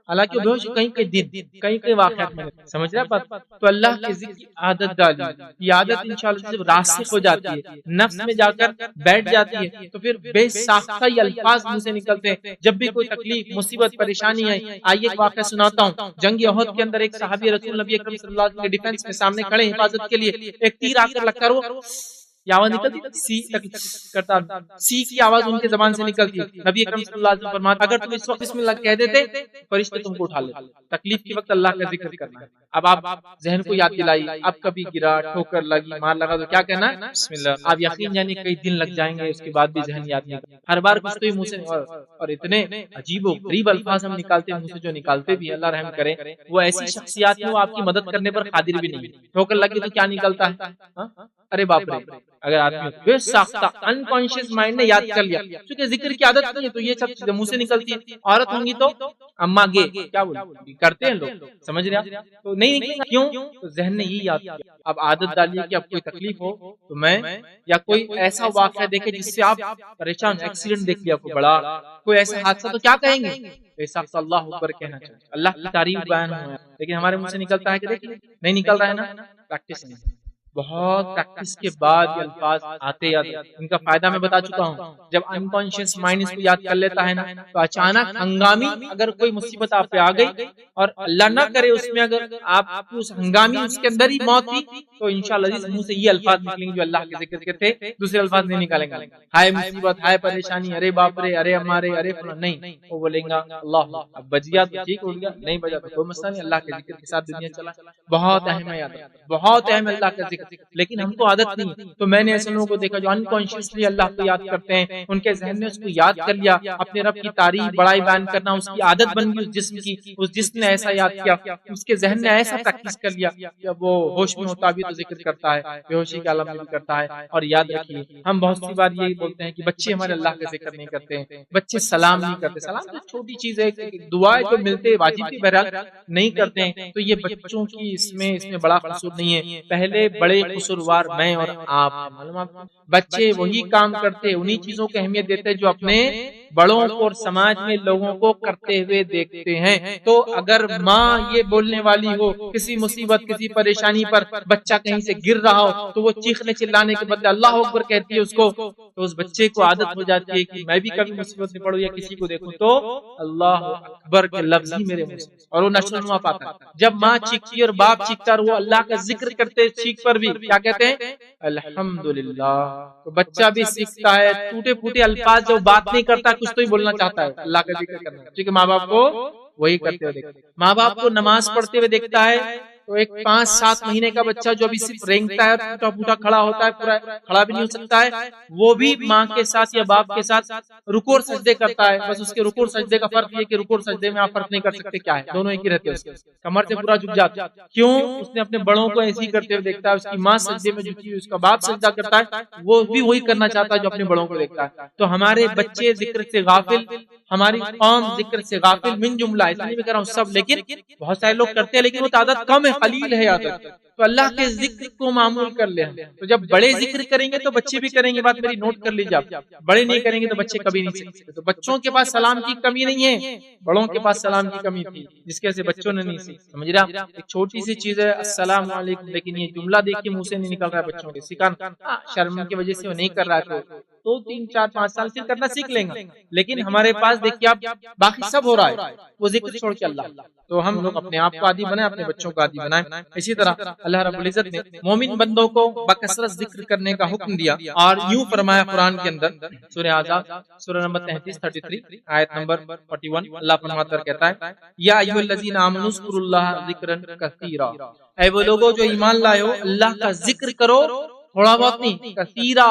حالانکہ بے ہوش کہیں کہیں دن کہیں واقعات میں سمجھ رہا بات. تو اللہ کے ذکر کی عادت ڈالی، یہ عادت انشاءاللہ جب راسخ ہو جاتی ہے، نفس میں جا کر بیٹھ جاتی ہے، تو پھر بے ساختہ یہ الفاظ منہ سے نکلتے ہیں. جب بھی کوئی تکلیف، مصیبت، پریشانی ہے. آئیے ایک واقعہ سناتا ہوں. جنگ احد کے اندر ایک صحابی رسول نبی اکرم صلی اللہ علیہ وسلم کے ڈیفنس میں سامنے کھڑے حفاظت کے لیے، ایک تیر آ کر لگ کر وہ یہ آواز نکلتی سی کرتا، سی کی آواز ان کے زبان سے نکلتی ہے. نبی اکرم صلی اللہ علیہ وسلم فرماتے اگر تم اس وقت بسم اللہ کہہ دیتے فرشتے تم کو اٹھا لیتے. تکلیف کے وقت اللہ کا ذکر کرنا ہے. اب آپ ذہن کو یاد دلائی، اب کبھی گرا، ٹھوکر لگی، مار لگا تو کیا کہنا ہے؟ بسم اللہ. آپ یقین جانے کئی دن لگ جائیں گے اس کے بعد بھی ذہن یاد نہیں کرتا. ہر بار کچھ تو منہ سے اور اتنے عجیب و غریب الفاظ ہم نکالتے ہیں منہ سے، جو نکالتے بھی اللہ رحم کرے. وہ ایسی شخصیات ہیں وہ آپ کی مدد کرنے پر قادر بھی نہیں. ٹھوکر لگی تو کیا نکلتا ہے؟ ارے باپ رے. اگر آدمی بے ساختہ انکانشیس مائنڈ نے یاد کر لیا، کیونکہ ذکر کی عادت نہیں ہے تو یہ سب چیزیں منہ سے نکلتی ہے. عورت ہوں گی تو اما گے کیا بولتے کرتے ہیں لوگ، سمجھ رہے ہیں؟ تو نہیں نکلے گا. کیوں؟ تو ذہن نے یہ یاد کیا. اب عادت ڈالیے کہ اب کوئی تکلیف ہو تو میں یا کوئی ایسا واقعہ دیکھے جس سے آپ پریشان، ایکسیڈنٹ دیکھ لیا کوئی بڑا، کوئی ایسا حادثہ، تو کیا کہیں گے؟ ایسا اللہ اکبر کہنا چاہیے، اللہ کی تعریف بیان ہو. لیکن ہمارے منہ سے نکلتا ہے کہ دیکھیے نہیں نکل رہا ہے نا، پریکٹس نہیں. بہت پریکٹس کے بعد یہ الفاظ آتے آتے. ان کا فائدہ میں بتا چکا ہوں. جب انکانشیس مائنڈ اس کو یاد کر لیتا ہے نا، تو اچانک ہنگامی اگر کوئی مصیبت آپ پہ آ گئی اور اللہ نہ کرے اس میں اگر آپ اس ہنگامی اس کے اندر ہی موت ہوئی، تو انشاءاللہ اس منہ سے یہ الفاظ نکلیں گے جو اللہ کے ذکر کے تھے، دوسرے الفاظ نہیں نکالیں گے. ہائے مصیبت، ہائے پریشانی، ارے باپ رے، ارے ہمارے، ارے فلاں، نہیں. وہ بولیں گا اللہ اب بج گیا تو ٹھیک ہو گیا، نہیں بجا تو کوئی مسئلہ نہیں، اللہ کے ذکر کے ساتھ دنیا چلا. بہت اہم ہے، بہت اہم اللہ کا ذکر. لیکن ہم کو عادت نہیں. تو میں نے ایسے لوگوں کو دیکھا جو انکانشیسلی اللہ کو یاد کرتے ہیں، ان کے ذہن نے اس کو یاد کر لیا، اپنے رب کی تعریف بڑائی بیان کرنا اس کی عادت بن گئی. اس جسم کی، اس جسم نے ایسا یاد کیا، اس کے ذہن نے ایسا پریکٹس کر لیا کہ وہ ہوش میں ہوتا بھی تو ذکر کرتا ہے، بے ہوشی کے عالم میں بھی کرتا ہے. اور یاد رکھیے ہم بہت سی بار یہی بولتے ہیں کہ بچے ہمارے اللہ کا ذکر نہیں کرتے ہیں، بچے سلام نہیں کرتے. سلام تو چھوٹی چیز ہے، دعا جو ملتے واجب کی بہرحال نہیں کرتے ہیں. تو یہ بچوں کی اس میں بڑا قصور نہیں ہے. پہلے بڑے قصوروار میں اور آپ. بچے وہی کام کرتے، انہی چیزوں کی اہمیت دیتے جو اپنے بڑوں کو اور سماج میں لوگوں کو کرتے ہوئے دیکھتے ہیں. تو اگر ماں یہ بولنے والی ہو کسی مصیبت، کسی پریشانی پر، بچہ کہیں سے گر رہا ہو تو وہ چیخنے چلانے کے بدلے اللہ اکبر کہتی ہے اس کو، تو اس بچے کو عادت ہو جاتی ہے کہ میں بھی کبھی مصیبت میں پڑوں یا کسی کو دیکھوں تو اللہ اکبر کے لفظ ہی میرے منہ سے، اور وہ نشو نما پاتا ہے. جب ماں چیختی اور باپ چیختا اور وہ اللہ کا ذکر کرتے چیخ پر بھی کیا کہتے ہیں؟ الحمدللہ. تو بچہ بھی سیکھتا ہے ٹوٹے پھوٹے الفاظ، جو بات نہیں کرتا کچھ تو ہی بولنا چاہتا ہے، اللہ کا ذکر کرنا ہے. کیونکہ ماں باپ کو وہی کرتے ہوئے دیکھتا ہے. ماں باپ کو نماز پڑھتے ہوئے دیکھتا ہے تو ایک 5-7 مہینے کا بچہ جو ابھی صرف رینگتا ہے، ٹوٹا پھوٹا کھڑا ہوتا ہے، پورا کھڑا بھی نہیں ہو سکتا ہے، وہ بھی ماں کے ساتھ یا باپ کے ساتھ رکوع اور سجدے کرتا ہے. بس اس کے رکوع اور سجدے کا فرق یہ کہ رکوع اور سجدے میں آپ فرق نہیں کر سکتے کیا ہے، دونوں ایک ہی رہتے ہیں. کمر سے پورا جھک جاتا ہے. کیوں؟ اس نے اپنے بڑوں کو ایسے ہی کرتے ہوئے دیکھتا ہے. اس کی ماں سجدے میں جھکی ہوئی، اس کا باپ سجدہ کرتا ہے، وہ بھی وہی کرنا چاہتا ہے جو اپنے بڑوں کو دیکھتا ہے. تو ہمارے بچے ذکر سے غافل، ہماری قوم ذکر سے غافل من جملہ، اس لیے میں کہہ رہا ہوں سب، لیکن بہت سارے لوگ کرتے ہیں لیکن وہ تعداد کم ہے، قلیل ہے عادت. تو اللہ کے ذکر کو معمول کر لیں. تو جب بڑے ذکر کریں گے تو بچے بھی کریں گے. بات میری نوٹ کر لیجیے آپ. بڑے نہیں کریں گے تو بچے کبھی نہیں سیکھتے. تو بچوں کے پاس سلام کی کمی نہیں ہے، بڑوں کے پاس سلام کی کمی تھی جس کی وجہ سے بچوں نے نہیں سیکھی. سمجھ رہے آپ؟ ایک چھوٹی سی چیز ہے السلام علیکم، لیکن یہ جملہ دیکھ کے منہ سے نہیں نکل رہا ہے بچوں کے. سیکھنا شرم کی وجہ سے وہ نہیں کر رہا ہے، تو 3-4-5 سال سے کرنا سیکھ لیں گے. لیکن ہمارے پاس دیکھیے آپ باقی سب ہو رہا ہے، وہ ذکر چھوڑ کے اللہ. تو ہم لوگ اپنے آپ کو عادی بنائیں، اپنے بچوں کو عادی بنائیں. اسی طرح اللہ رب العزت نے مومن بندوں کو بکثرت ذکر کرنے کا حکم دیا اور یوں فرمایا قرآن کے اندر سورہ احزاب سورہ نمبر 33 آیت نمبر 41. اللہ فرماتا کہتا ہے یا ایھا الذین آمنوا اذکروا اللہ ذکرا کثیرا. اے وہ لوگوں جو ایمان لائے ہو، اللہ کا ذکر کرو، تھوڑا بہت نہیں، کثیرا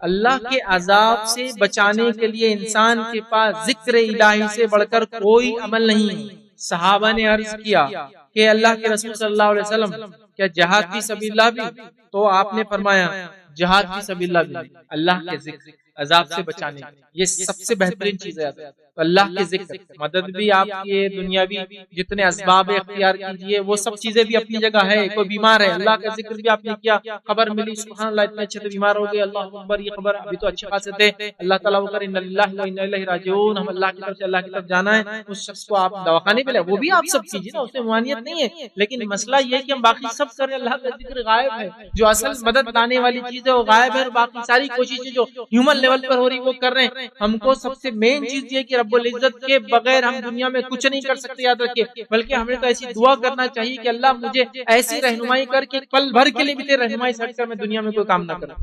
اللہ کے عذاب سے بچانے کے لیے انسان کے پاس ذکر الہی سے بڑھ کر کوئی عمل نہیں۔ صحابہ نے عرض کیا کہ اللہ کے رسول صلی اللہ علیہ وسلم کیا جہاد فی سبیل اللہ بھی؟ تو آپ نے فرمایا جہاد فی سبیل اللہ بھی اللہ کے ذکر عذاب سے بچانے یہ سب سے بہترین چیز ہے۔ تو اللہ کے ذکر مدد بھی آپ کی دنیاوی جتنے اسباب اختیار کیجیے وہ سب چیزیں بھی اپنی جگہ ہے۔ کوئی بیمار ہے اللہ کا ذکر بھی آپ نے کیا، خبر ملی سبحان اللہ اتنے اچھے سے بیمار ہو گئے، اللہ اکبر، یہ خبر ابھی تو اچھے خاصے تھے، اللہ تعالیٰ وہ کرے انا للہ و انا الیہ راجعون، ہم اللہ کی طرف سے اللہ کی طرف جانا ہے۔ اس شخص کو آپ دواخانے پہ لے وہ بھی آپ سب کیجیے نا، اس میں ممانعت نہیں ہے، لیکن مسئلہ یہ ہے کہ ہم باقی سب کریں، اللہ کا ذکر غائب ہے، جو اصل مدد لانے والی چیز ہے وہ غائب ہے، اور باقی ساری کوششیں جو ہیومن لیول پر ہو رہی وہ کر رہے ہیں۔ ہم کو سب سے مین چیز یہ کہ رب العزت کے بغیر ہم دنیا میں کچھ نہیں کر سکتے، یاد رکھیے، بلکہ ہمیں تو ایسی دعا کرنا چاہیے کہ اللہ مجھے ایسی رہنمائی کر کے پل بھر کے لیے بھی تیری رہنمائی سے ہٹ کر میں دنیا میں کوئی کام نہ کروں۔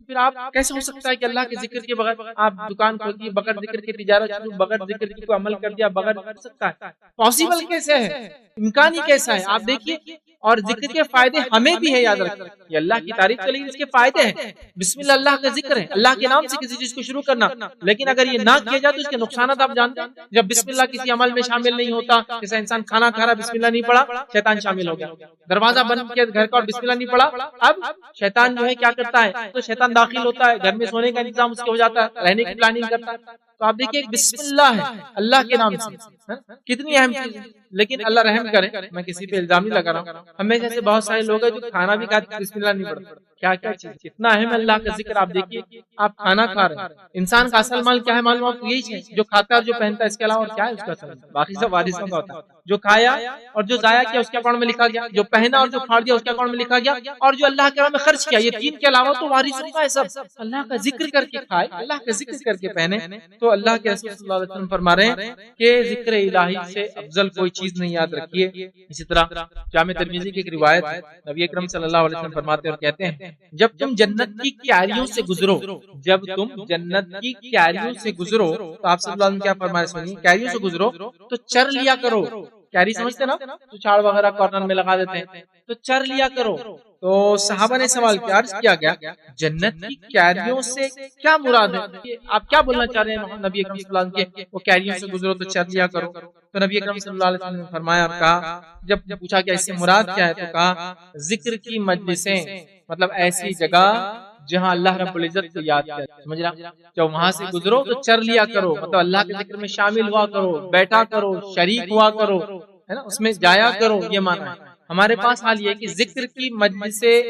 پھر آپ کیسے ہو سکتا ہے کہ اللہ کے ذکر کے بغیر آپ دکان کھول دیے، بغیر ذکر کے تجارت شروع، بغیر ذکر کی کوئی عمل کر دیا، بغیر کر سکتا ہے؟ پاسبل کیسے ہے؟ امکانی کیسا ہے؟ آپ دیکھیے، اور ذکر کے فائدے ہمیں بھی ہے، یاد رکھیں، یہ اللہ کی تعریف کے لیے اس کے فائدے ہیں۔ بسم اللہ اللہ کا ذکر ہے، اللہ کے نام سے کسی چیز کو شروع کرنا، لیکن اگر یہ نہ کیا جائے تو اس کے نقصانات آپ جانتے ہیں۔ جب بسم اللہ کسی عمل میں شامل نہیں ہوتا، جیسا انسان کھانا کھا رہا بسم اللہ نہیں پڑھا، شیطان شامل ہو گیا، دروازہ بند کیا گھر کا اور بسم اللہ نہیں پڑھا، اب شیطان جو ہے کیا کرتا ہے، تو شیطان داخل ہوتا ہے، گھر میں سونے کا انتظام اس کے ہو جاتا ہے، رہنے کی پلاننگ کرتا ہے۔ تو آپ دیکھیے بسم اللہ ہے اللہ کے نام سے، کتنی اہم چیز ہے، لیکن اللہ رحم کرے، میں کسی پہ الزام نہیں لگا رہا ہوں، ہمیں جیسے بہت سارے لوگ ہیں جو کھانا بھی کھاتے بسم اللہ نہیں پڑھتے۔ کیا کیا چیز کتنا اہم ہے اللہ کا ذکر۔ آپ دیکھیے آپ کھانا کھا رہے ہیں، انسان کا اصل مال کیا ہے معلوم آپ کو؟ یہی ہے جو کھاتا ہے اور جو پہنتا ہے، اس کے علاوہ اور کیا ہے اس کا اصل؟ باقی سب وارثوں کا ہوتا ہے۔ جو کھایا اور جو ضائع کیا اس کے اکاؤنٹ میں لکھا گیا، جو پہنا اور جو پھاڑ دیا اس کے اکاؤنٹ میں لکھا گیا، اور جو اللہ کے راہ میں خرچ کیا، یہ تین کے علاوہ تو وارثوں کا ہے سب۔ اللہ کا ذکر کر کے کھائے، اللہ کا ذکر کر کے پہنے۔ تو اللہ کے رسول صلی اللہ علیہ وسلم فرما رہے ہیں کہ ذکر الہی سے افضل کوئی چیز نہیں، یاد رکھیے۔ اسی طرح جامع ترمذی کی ایک روایت ہے، نبی اکرم صلی اللہ علیہ وسلم فرماتے اور کہتے ہیں جب تم جنت کی کیاریوں سے گزرو، جب تم جنت کی کیاریوں سے گزرو، تو آپ صلی اللہ علیہ وسلم کیا فرمایا سنیے، کیاریوں سے گزرو تو چر لیا کرو۔ کیاری سمجھتے نا، تو چھاڑ وغیرہ کارنر میں لگا دیتے ہیں، تو چر لیا کرو۔ تو صحابہ نے سوال کیا، عرض کیا گیا جنت کی کیاریوں سے کیا مراد ہے؟ آپ کیا بولنا چاہ رہے ہیں نبی اکرم صلی اللہ علیہ وسلم کے وہ کیاریوں سے گزرو تو چر لیا کرو؟ تو نبی اکرم صلی اللہ علیہ وسلم نے فرمایا اور کہا، جب پوچھا کہ اس سے مراد کیا ہے، تو کہا ذکر کی مجلسیں، مطلب ایسی جگہ جہاں اللہ رب العزت کو یاد کیا، سمجھ رہا، جب وہاں سے گزرو تو چر لیا کرو، مطلب اللہ کے ذکر میں شامل ہوا کرو، بیٹھا کرو، شریک ہوا کرو، ہے نا، اس میں جایا کرو، یہ مانا ہے۔ ہمارے پاس حال یہ ہے کہ ذکر کی مجلس سے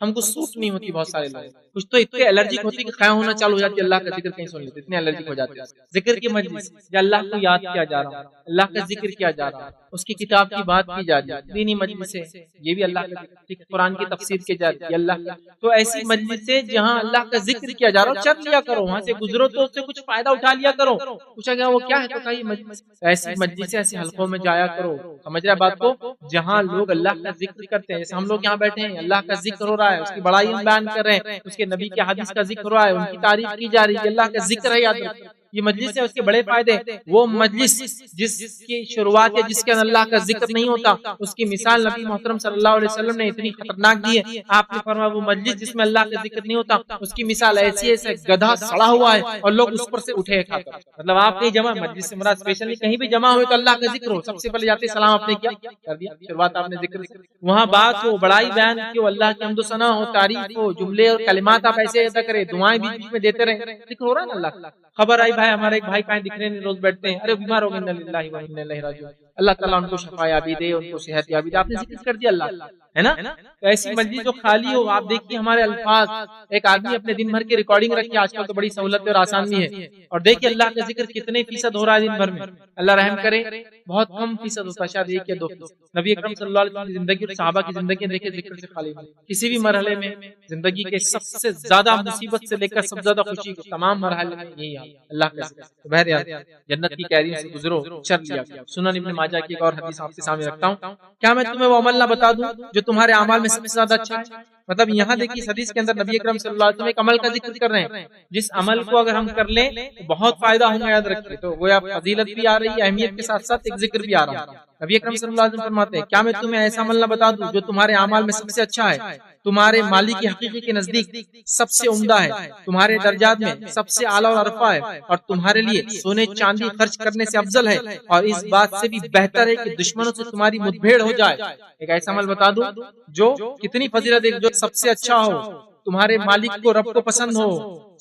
ہم کو سوٹ نہیں ہوتی، بہت سارے لوگ کچھ تو اتنے الرجک ہوتی کہ خیال ہونا چالو ہو جاتی ہے، اللہ کا ذکر کہیں سن لیتے، اتنے الرجک ہو جاتے ہیں ذکر کی مجلس یا اللہ کو یاد کیا جا رہا ہے، اللہ کا ذکر کیا جا رہا ہے، اس کی کتاب کی بات کی جا رہی ہے، دینی مجلس سے یہ بھی اللہ کا ذکر، قرآن کی تفسیر کی جا رہی ہے اللہ کا، تو ایسی مجلس سے جہاں اللہ کا ذکر کیا جا رہا ہے چل لیا کرو، وہاں سے گزرو تو اس سے کچھ فائدہ اٹھا لیا کرو۔ پوچھا گیا وہ کیا ہے، تو کہا یہ مجلس، ایسی مجلس ایسے حلقوں میں جایا کرو، سمجھ رہے بات کو، جہاں لوگ اللہ کا ذکر کرتے ہیں، جیسے ہم لوگ یہاں بیٹھے ہیں، اللہ کا ذکر ہو رہا ہے، اس کی بڑائی ہم بیان کر رہے ہیں، اس کے نبی کے حدیث کا ذکر ہو رہا ہے، ان کی تعریف کی جا رہی ہے، اللہ کا ذکر ہے، یاد رکھیں یہ مجلس ہے، اس کے بڑے فائدے ہیں۔ وہ مجلس جس کی شروعات ہے، جس کے اندر اللہ کا ذکر نہیں ہوتا، اس کی مثال نبی محترم صلی اللہ علیہ وسلم نے اتنی خطرناک دی ہے، آپ نے فرمایا وہ مجلس جس میں اللہ کا ذکر نہیں ہوتا، اس کی مثال ایسی ہے گدھا سڑا ہوا ہے اور لوگ اس پر سے اٹھے کھاتے، مطلب آپ کہیں جمع، مجلس سے مراد اسپیشلی کہیں بھی جمع ہوئے تو اللہ کا ذکر ہو، سب سے پہلے جاتے سلام آپ نے کیا کر دیا، شروعات آپ نے ذکر سے، وہاں بات ہو، بڑائی بیان کی ہو، اللہ کی حمد و ثنا ہو، تعریف ہو، جملے اور کلمات آپ ایسے ادا کریں، دعائیں بیچ بیچ میں دیتے رہیں، ذکر ہو رہا ہے نا اللہ کا۔ خبر آئی بھائی ہمارے ایک بھائی کہیں دکھ رہے ہیں، روز بیٹھتے ہیں، ارے بیمار ہو گئے، انا للہ و انا الیہ راجعون، اللہ تعالیٰ ان کو شفا یابی دے، ان کو صحت یابی دے، آپ نے ذکر کر دیا اللہ، ہے نا۔ تو ایسی مجلس جو خالی ہو، آپ دیکھیے ہمارے الفاظ، ایک آدمی اپنے دن بھر کی ریکارڈنگ رکھے، آج کل تو بڑی سہولت اور آسانی ہے، اور دیکھیے اللہ کا ذکر کتنے فیصد ہو رہا ہے دن بھر میں، اللہ رحم کرے بہت کم فیصد ہوتا ہے، شاید 1 یا 2%۔ نبی اکرم صلی اللہ علیہ وسلم کی زندگی اور صحابہ کی زندگی دیکھیں ذکر سے خالی نہیں، کسی بھی مرحلے میں زندگی کے سب سے زیادہ مصیبت سے لے کر سب سے زیادہ خوشی کو تمام مرحلے میں یہی حال اللہ کا ذکر۔ بہرحال جنت کی کیریوں سے گزرو چر لیا۔ سنن ابن ماجہ کی ایک اور حدیث آپ کے سامنے رکھتا ہوں، کیا میں تمہیں وہ عمل نہ بتا دوں جو تمہارے اعمال میں سب سے زیادہ اچھا ہے؟ مطلب یہاں دیکھیے اس حدیث کے اندر نبی اکرم صلی اللہ علیہ وسلم ایک عمل کا ذکر کر رہے ہیں، جس عمل کو اگر ہم کر لیں تو بہت فائدہ ہوگا، یاد رکھیے۔ تو وہ فضیلت بھی آ رہی ہے، اہمیت کے ساتھ ساتھ ایک ذکر بھی آ رہا ہے۔ نبی اکرم صلی اللہ علیہ وسلم فرماتے ہیں کیا میں تمہیں ایسا عمل نہ بتا دوں جو تمہارے اعمال میں سب سے اچھا ہے، تمہارے مالک حقیقی کے نزدیک سب سے عمدہ ہے، تمہارے درجات میں سب سے اعلیٰ اور عرفہ ہے، اور تمہارے لیے سونے چاندی خرچ کرنے سے افضل ہے، اور اس بات سے بھی بہتر ہے کہ دشمنوں سے تمہاری مدبھیڑ ہو جائے۔ ایک ایسا عمل بتا دوں جو کتنی فضیلت ہے، جو سب سے اچھا ہو، تمہارے مالک کو رب کو پسند ہو،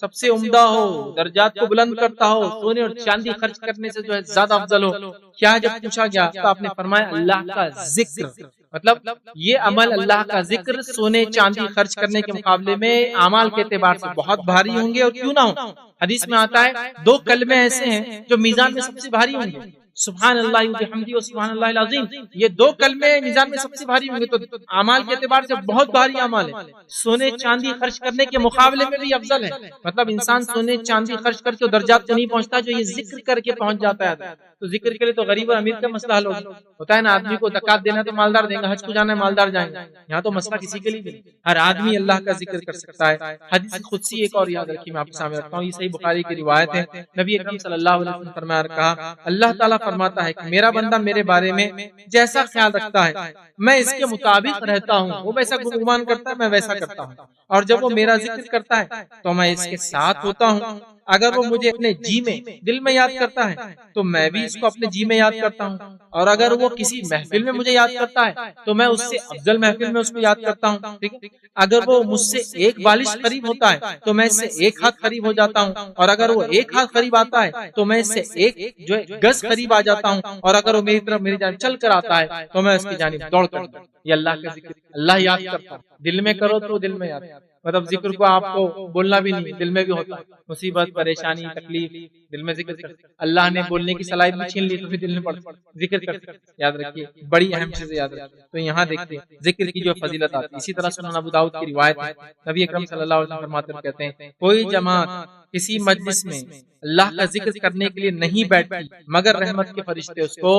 سب سے عمدہ ہو، درجات کو بلند کرتا ہو، سونے اور چاندی خرچ کرنے سے جو ہے زیادہ افضل ہو۔ کیا جب پوچھا گیا تو آپ نے فرمایا اللہ کا ذکر، مطلب یہ عمل اللہ کا ذکر سونے چاندی خرچ کرنے کے مقابلے میں اعمال کے اعتبار سے بہت بھاری ہوں گے، اور کیوں نہ ہو، حدیث میں آتا ہے 2 کلمے ایسے ہیں جو میزان میں سب سے بھاری ہوں گے، سبحان اللہ وبحمدہ و سبحان اللہ العظیم، یہ 2 کلمے میزان میں سب سے بھاری ہوں گے، تو اعمال کے اعتبار سے بہت بھاری اعمال ہے، سونے چاندی خرچ کرنے کے مقابلے میں بھی افضل ہے۔ مطلب انسان سونے چاندی خرچ کر کے درجات کو نہیں پہنچتا جو یہ ذکر کر کے پہنچ جاتا ہے، تو ذکر کے لیے تو غریب اور امیر کا مسئلہ حل ہوتا ہے نا، آدمی کو زکات دینا تو مالدار دیں گا، حج کو جانا ہے مالدار جائیں گے، یہاں تو مسئلہ کسی کے لیے نہیں، ہر آدمی اللہ کا ذکر کر سکتا ہے۔ حدیث قدسی ایک اور یاد رکھیے میں آپ کے سامنے رکھتا ہوں، یہ صحیح بخاری کی روایت ہے، نبی اکرم صلی اللہ علیہ وسلم فرمایا کہا اللہ تعالیٰ فرماتا ہے کہ میرا بندہ میرے بارے میں جیسا خیال رکھتا ہے میں اس کے مطابق رہتا ہوں، وہ ویسا گمان کرتا ہے میں ویسا کرتا ہوں، اور جب وہ میرا ذکر کرتا ہے تو میں اس کے ساتھ ہوتا ہوں، اگر وہ مجھے اپنے جی میں دل میں یاد کرتا ہے تو میں بھی اس کو اپنے جی میں یاد کرتا ہوں، اور اگر وہ کسی محفل میں مجھے یاد کرتا ہے تو میں اس سے افضل محفل میں اس کو یاد کرتا ہوں، ٹھیک ہے، اگر وہ مجھ سے 1 بالش قریب ہوتا ہے تو میں اس سے 1 ہاتھ قریب ہو جاتا ہوں، اور اگر وہ 1 ہاتھ قریب آتا ہے تو میں اس سے 1 جو ہے گز قریب آ جاتا ہوں، اور اگر وہ میری طرف میری جانب چل کر آتا ہے تو میں اس کی جانب دوڑ کر آتا ہوں۔ یہ اللہ کا ذکر، اللہ یاد کرتا ہے، دل میں کرو تو دل میں یاد، مطلب ذکر کو آپ کو بولنا بھی نہیں، دل میں بھی ہوتا ہے، مصیبت پریشانی تکلیف دل میں ذکر کر، اللہ نے بولنے کی صلاحیت بھی چھین لی تو پھر دل میں پڑتا ذکر کر، یاد رکھیے بڑی اہم چیزیں یاد رکھیے۔ تو یہاں دیکھتے ہیں ذکر کی جو فضیلت آتی ہے، اسی طرح سنن ابو داؤد کی روایت ہے، نبی اکرم صلی اللہ علیہ وسلم فرماتے ہیں کہتے ہیں کوئی جماعت کسی مجلس میں اللہ کا ذکر کرنے کے لیے نہیں بیٹھتی مگر رحمت کے فرشتے اس کو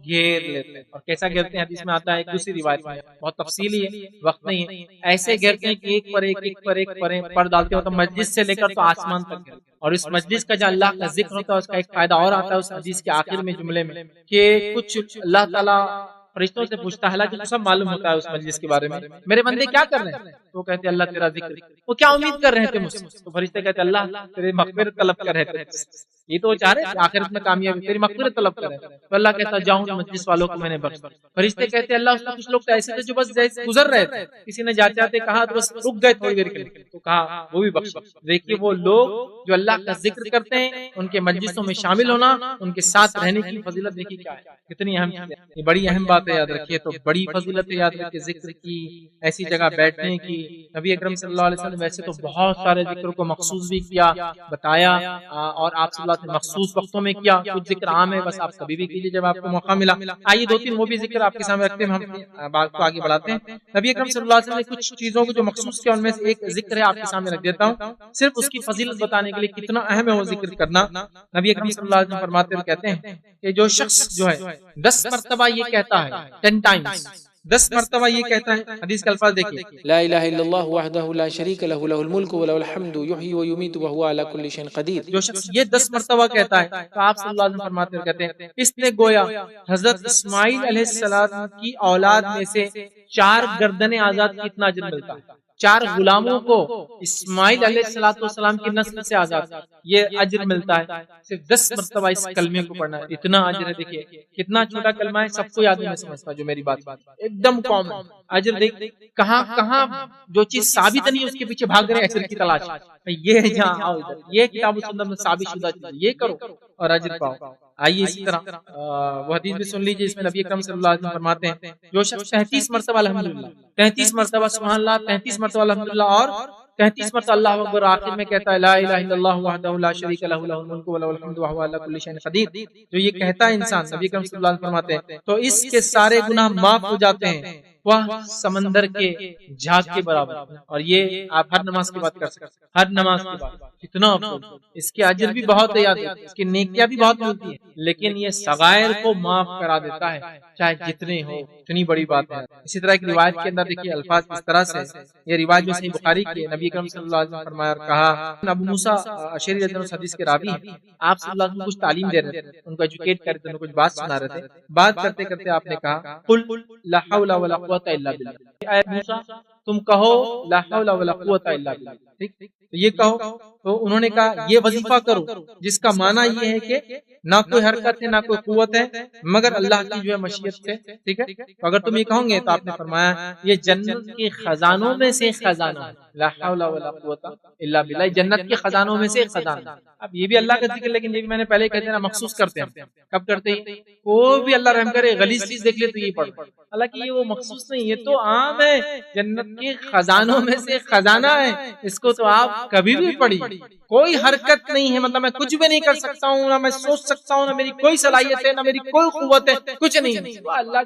گھیر لیتے ہیں، اور کیسا گھیرتے ہیں حدیث میں آتا ہے، ایک دوسری روایت میں بہت تفصیلی ہے، وقت نہیں ہے، ایسے گھیرتے ہیں کہ ایک پر ایک پر ڈالتے ہو تو مجلس سے لے کر تو آسمان تک، اور اس مجلس کا جو اللہ کا ذکر ہوتا ہے اس کا ایک فائدہ اور آتا ہے اس حدیث کے آخر میں جملے میں کہ کچھ اللہ تعالیٰ فرشتوں سے پوچھتا ہے، حالانکہ سب معلوم ہوتا ہے اس مجلس کے بارے میں، میرے بندے کیا کر رہے ہیں؟ تو کہتے ہیں اللہ تیرا ذکر، وہ کیا امید کر رہے تھے مجھ سے؟ تو فرشتے کہتے ہیں اللہ تیرے مغفرت طلب کر رہے تھے، یہ تو چاہ رہے تھے آخرت میں کامیابی، تیری مغفرت طلب کر رہے تھے، تو اللہ کہتا جاؤں مجلس والوں کو میں نے بخش، فرشتے کہتے ہیں اللہ اس میں کچھ لوگ ایسے تھے جو بس گزر رہے تھے، کسی نے جاتے جاتے کہا تو بس رک گئے تھوڑی دیر کے لیے، تو کہا وہ بھی بخش۔ دیکھیے وہ لوگ جو اللہ کا ذکر کرتے ہیں ان کے مجلسوں میں شامل ہونا، ان کے ساتھ رہنے کی فضیلت دیکھیے کیا ہے، کتنی اہم چیز ہے، یہ بڑی اہم بات ہے، یاد رکھیے۔ تو بڑی فضیلت ہے، یاد رکھیے ذکر کی، ایسی جگہ بیٹھنے کی۔ نبی اکرم صلی اللہ علیہ وسلم ویسے تو بہت سارے ذکر کو مخصوص بھی کیا، بتایا، اور آپ صلی اللہ علیہ وسلم مخصوص وقتوں میں کیا، کچھ ذکر عام ہے بس آپ کبھی بھی کیجیے جب آپ کو موقع ملا۔ آئیے 2-3 وہ بھی ذکر آپ کے سامنے رکھتے ہیں، ہم بات کو آگے بڑھاتے ہیں۔ نبی اکرم صلی اللہ علیہ وسلم نے کچھ چیزوں کو جو مخصوص کیا ان میں سے ایک ذکر ہے، آپ کے سامنے رکھ دیتا ہوں، صرف اس کی فضیلت بتانے کے لیے کتنا اہم ہے وہ ذکر کرنا۔ نبی اکرم صلی اللہ علیہ وسلم فرماتے ہوئے کہتے ہیں کہ جو شخص جو ہے 10 مرتبہ یہ کہتا ہے، 10 ٹائمز 10 مرتبہ یہ کہتا ہے، حدیث کے الفاظ دیکھیے، لا الہ الا اللہ وحدہ لا شریک لہ لہ الملک و لہ الحمد یحیی و یمیت وہو علی کل شیء قدیر۔ جو شخص یہ 10 مرتبہ کہتا ہے تو آپ صلی اللہ علیہ وسلم فرماتے ہوئے کہتے ہیں اس نے گویا حضرت اسماعیل علیہ السلام کی اولاد میں سے 4 گردنیں آزاد کی اتنا اجر ملتا ہے، 4 غلاموں کو اسماعیل علیہ السلام کی نسل سے آزاد یہ اجر ملتا ہے، صرف 10 مرتبہ اس کلمے کو پڑھنا ہے، اتنا اجر ہے۔ دیکھیے کتنا چھوٹا کلمہ ہے، سب کو یاد نہیں سمجھتا، جو میری بات ایک دم کامن اجر۔ دیکھ کہاں کہاں جو چیز ثابت نہیں اس کے پیچھے بھاگ رہے اجر کی تلاش، یہ جہاں آؤ ادھر، یہ کتاب و سنت میں ثابت شدہ چیز، یہ کرو اور اجر پاؤ۔ آئیے اسی طرح وہ حدیث بھی سن لیجیے، اس میں نبی اکرم صلی اللہ علیہ وسلم فرماتے ہیں جو شخص 33 مرتبہ الحمدللہ، 33 مرتبہ سبحان اللہ، 33 مرتبہ الحمدللہ اور 33 مرتبہ اللہ اکبر، آخر میں کہتا ہے لا الہ الا اللہ وحدہ لا شریک لہ لہ الملک و لہ الحمد وہو علی کل شیء قدیر، جو یہ کہتا ہے انسان، نبی اکرم صلی اللہ علیہ وسلم فرماتے ہیں تو اس کے سارے گناہ معاف ہو جاتے ہیں وہ سمندر کے جھاگ کے برابر ہے۔ اور یہ آپ ہر نماز کی بات کر سکتے ہیں، ہر نماز کی بات کتنا افضل، اس کے اجر بھی بہت ہے، یاد ہے اس کی نیکیاں بھی بہت ملتی ہے، لیکن یہ صغائر کو معاف کرا دیتا ہے چاہے جتنے ہو، اتنی بڑی بات ہے۔ اسی طرح ایک روایت کے اندر دیکھیے الفاظ اس طرح سے، یہ روایت جو صحیح بخاری کی ہے، نبی کریم صلی اللہ علیہ وسلم نے فرمایا اور کہا، ابو موسیٰ اشعری رضی اللہ عنہ حدیث کے راوی ہیں، آپ صلی اللہ علیہ وسلم کچھ تعلیم دے رہے تھے، ان کو ایجوکیٹ کر رہے تھے، ان کو کچھ بات سنا رہے تھے، بات کرتے کرتے آپ نے کہا قل لا حول ولا قوۃ الا باللہ، اے موسیٰ تم کہو لا حول ولا قوۃ الا باللہ، ٹھیک، تو یہ کہو، تو انہوں نے کہا یہ وظیفہ کرو جس کا معنی یہ ہے کہ نہ کوئی حرکت ہے نہ کوئی قوت ہے مگر اللہ کی جو ہے مشیت سے، ٹھیک ہے، تو اگر تم یہ کہو گے تو آپ نے فرمایا یہ جنت کے خزانوں میں سے خزانہ ہے، لا حول ولا قوت الا باللہ، جنت کے خزانوں میں سے ایک خزانہ۔ اب یہ بھی اللہ کا ذکر، لیکن یہ بھی میں نے پہلے کہہ دیا مخصوص کرتے ہیں، کب کرتے ہیں؟ کوئی بھی اللہ رحم کرے غلیظ چیز دیکھ لے تو یہ پڑھ، حالانکہ یہ وہ مخصوص نہیں، یہ تو عام ہے، جنت کے خزانوں میں سے خزانہ ہے، اس کو تو آپ کبھی بھی پڑھیے، کوئی حرکت نہیں ہے، مطلب میں کچھ بھی نہیں کر سکتا ہوں، نہ میں سوچ سکتا ہوں، نہ میری کوئی صلاحیت ہے، نہ میری کوئی قوت ہے، کچھ نہیں ہے، وہ اللہ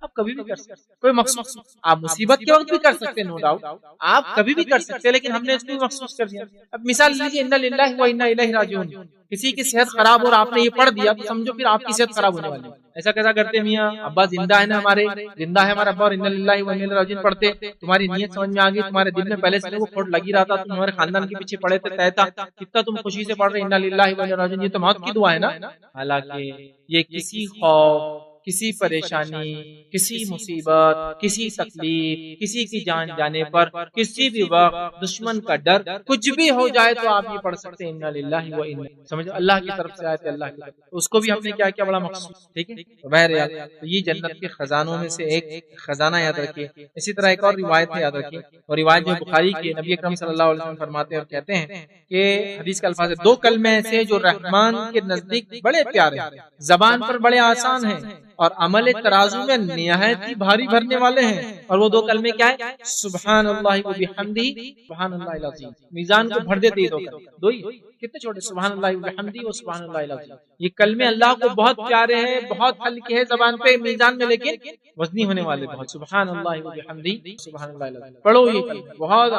آپ کبھی بھی کر سکتے، کوئی مخصوص، آپ مصیبت کے وقت بھی کر سکتے، نو ڈاؤٹ آپ کبھی بھی کر سکتے، لیکن ہم نے اس کو مخصوص کر دیا۔ اب مثال لیجیے انا للہ و انا الیہ راجعون، کسی کی صحت خراب اور آپ نے یہ پڑھ دیا تو سمجھو پھر آپ کی صحت خراب ہونے والی ہے۔ ایسا کیسا کرتے میاں ابا زندہ ہے نا، ہمارے زندہ ہے ہمارا ابا اور انا للہ و انا الیہ راجعون پڑھتے، تمہاری نیت سمجھ میں آ گئی، تمہارے دل میں پہلے سے وہ کھوٹ لگی رہا تھا، تم ہمارے خاندان کے پیچھے پڑے تھے، طے تھا، کتنا تم خوشی سے پڑھ رہے انا للہ و انا الیہ راجعون، یہ تو موت کی دعا ہے نا، حالانکہ یہ کسی خوف، کسی پریشانی، کسی مصیبت، کسی تکلیف، کسی کی جان جانے پر، کسی بھی وقت دشمن کا ڈر کچھ بھی ہو جائے تو آپ یہ پڑھ سکتے ہیں انا للہ و انا، سمجھو اللہ کی طرف سے آئے تھے، اللہ کی طرف، اس کو بھی ہم نے کیا کیا بڑا مقصود، ٹھیک ہے، بہرحال تو یہ جنت کے خزانوں میں سے ایک خزانہ یاد رکھیے۔ اسی طرح ایک اور روایت ہے یاد رکھیے، اور روایت جو بخاری کی نبی اکرم صلی اللہ علیہ وسلم فرماتے ہیں اور کہتے ہیں کہ حدیث کا الفاظ ہے، دو کلمے ایسے جو رحمان کے نزدیک بڑے پیارے ہیں، زبان پر بڑے آسان ہیں اور عمل ترازو میں نہایت ہی بھاری بھرنے والے ہیں، اور وہ دو کلمے کیا ہے؟ سبحان اللہ و بحمدہ سبحان اللہ العظیم، میزان کو بھر دیتے ہیں، دو ہی کتنے چھوٹے، سبحان اللہ و بحمدہ و سبحان اللہ العظیم، یہ کلمے اللہ کو بہت پیارے ہیں، بہت ہلکے ہیں زبان پہ میزان میں، لیکن وزنی ہونے والے بہت، سبحان اللہ و بحمدہ سبحان اللہ العظیم، پڑھو یہ کلمہ، بہت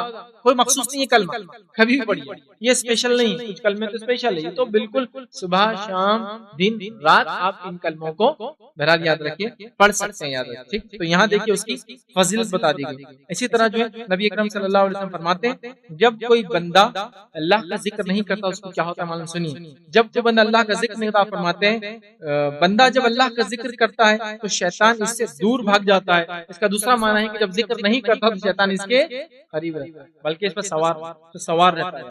کوئی مخصوص نہیں ہے کلمہ، کبھی بھی پڑھیے، یہ اسپیشل نہیں، کچھ کلمے تو اسپیشل ہے، یہ تو بالکل صبح شام دن رات آپ ان کلموں کو بہرحال یاد رکھیے، پڑھ سکتے ہیں، یاد رکھیے، ٹھیک، تو یہاں دیکھیے اس کی فضیلت بتا دی گئی۔ اسی طرح جو ہے نبی اکرم صلی اللہ علیہ وسلم فرماتے ہیں جب کوئی بندہ اللہ کا ذکر نہیں کرتا اس کو کیا ہوتا ہے معلوم سنیے، جب کوئی بندہ اللہ کا ذکر نہیں کرتا، فرماتے ہیں بندہ جب اللہ کا ذکر کرتا ہے تو شیطان اس سے دور بھاگ جاتا ہے، اس کا دوسرا معنی ہے کہ جب ذکر نہیں کرتا تو شیطان اس کے قریب رہتا ہے، بلکہ اس پر سوار رہتا ہے۔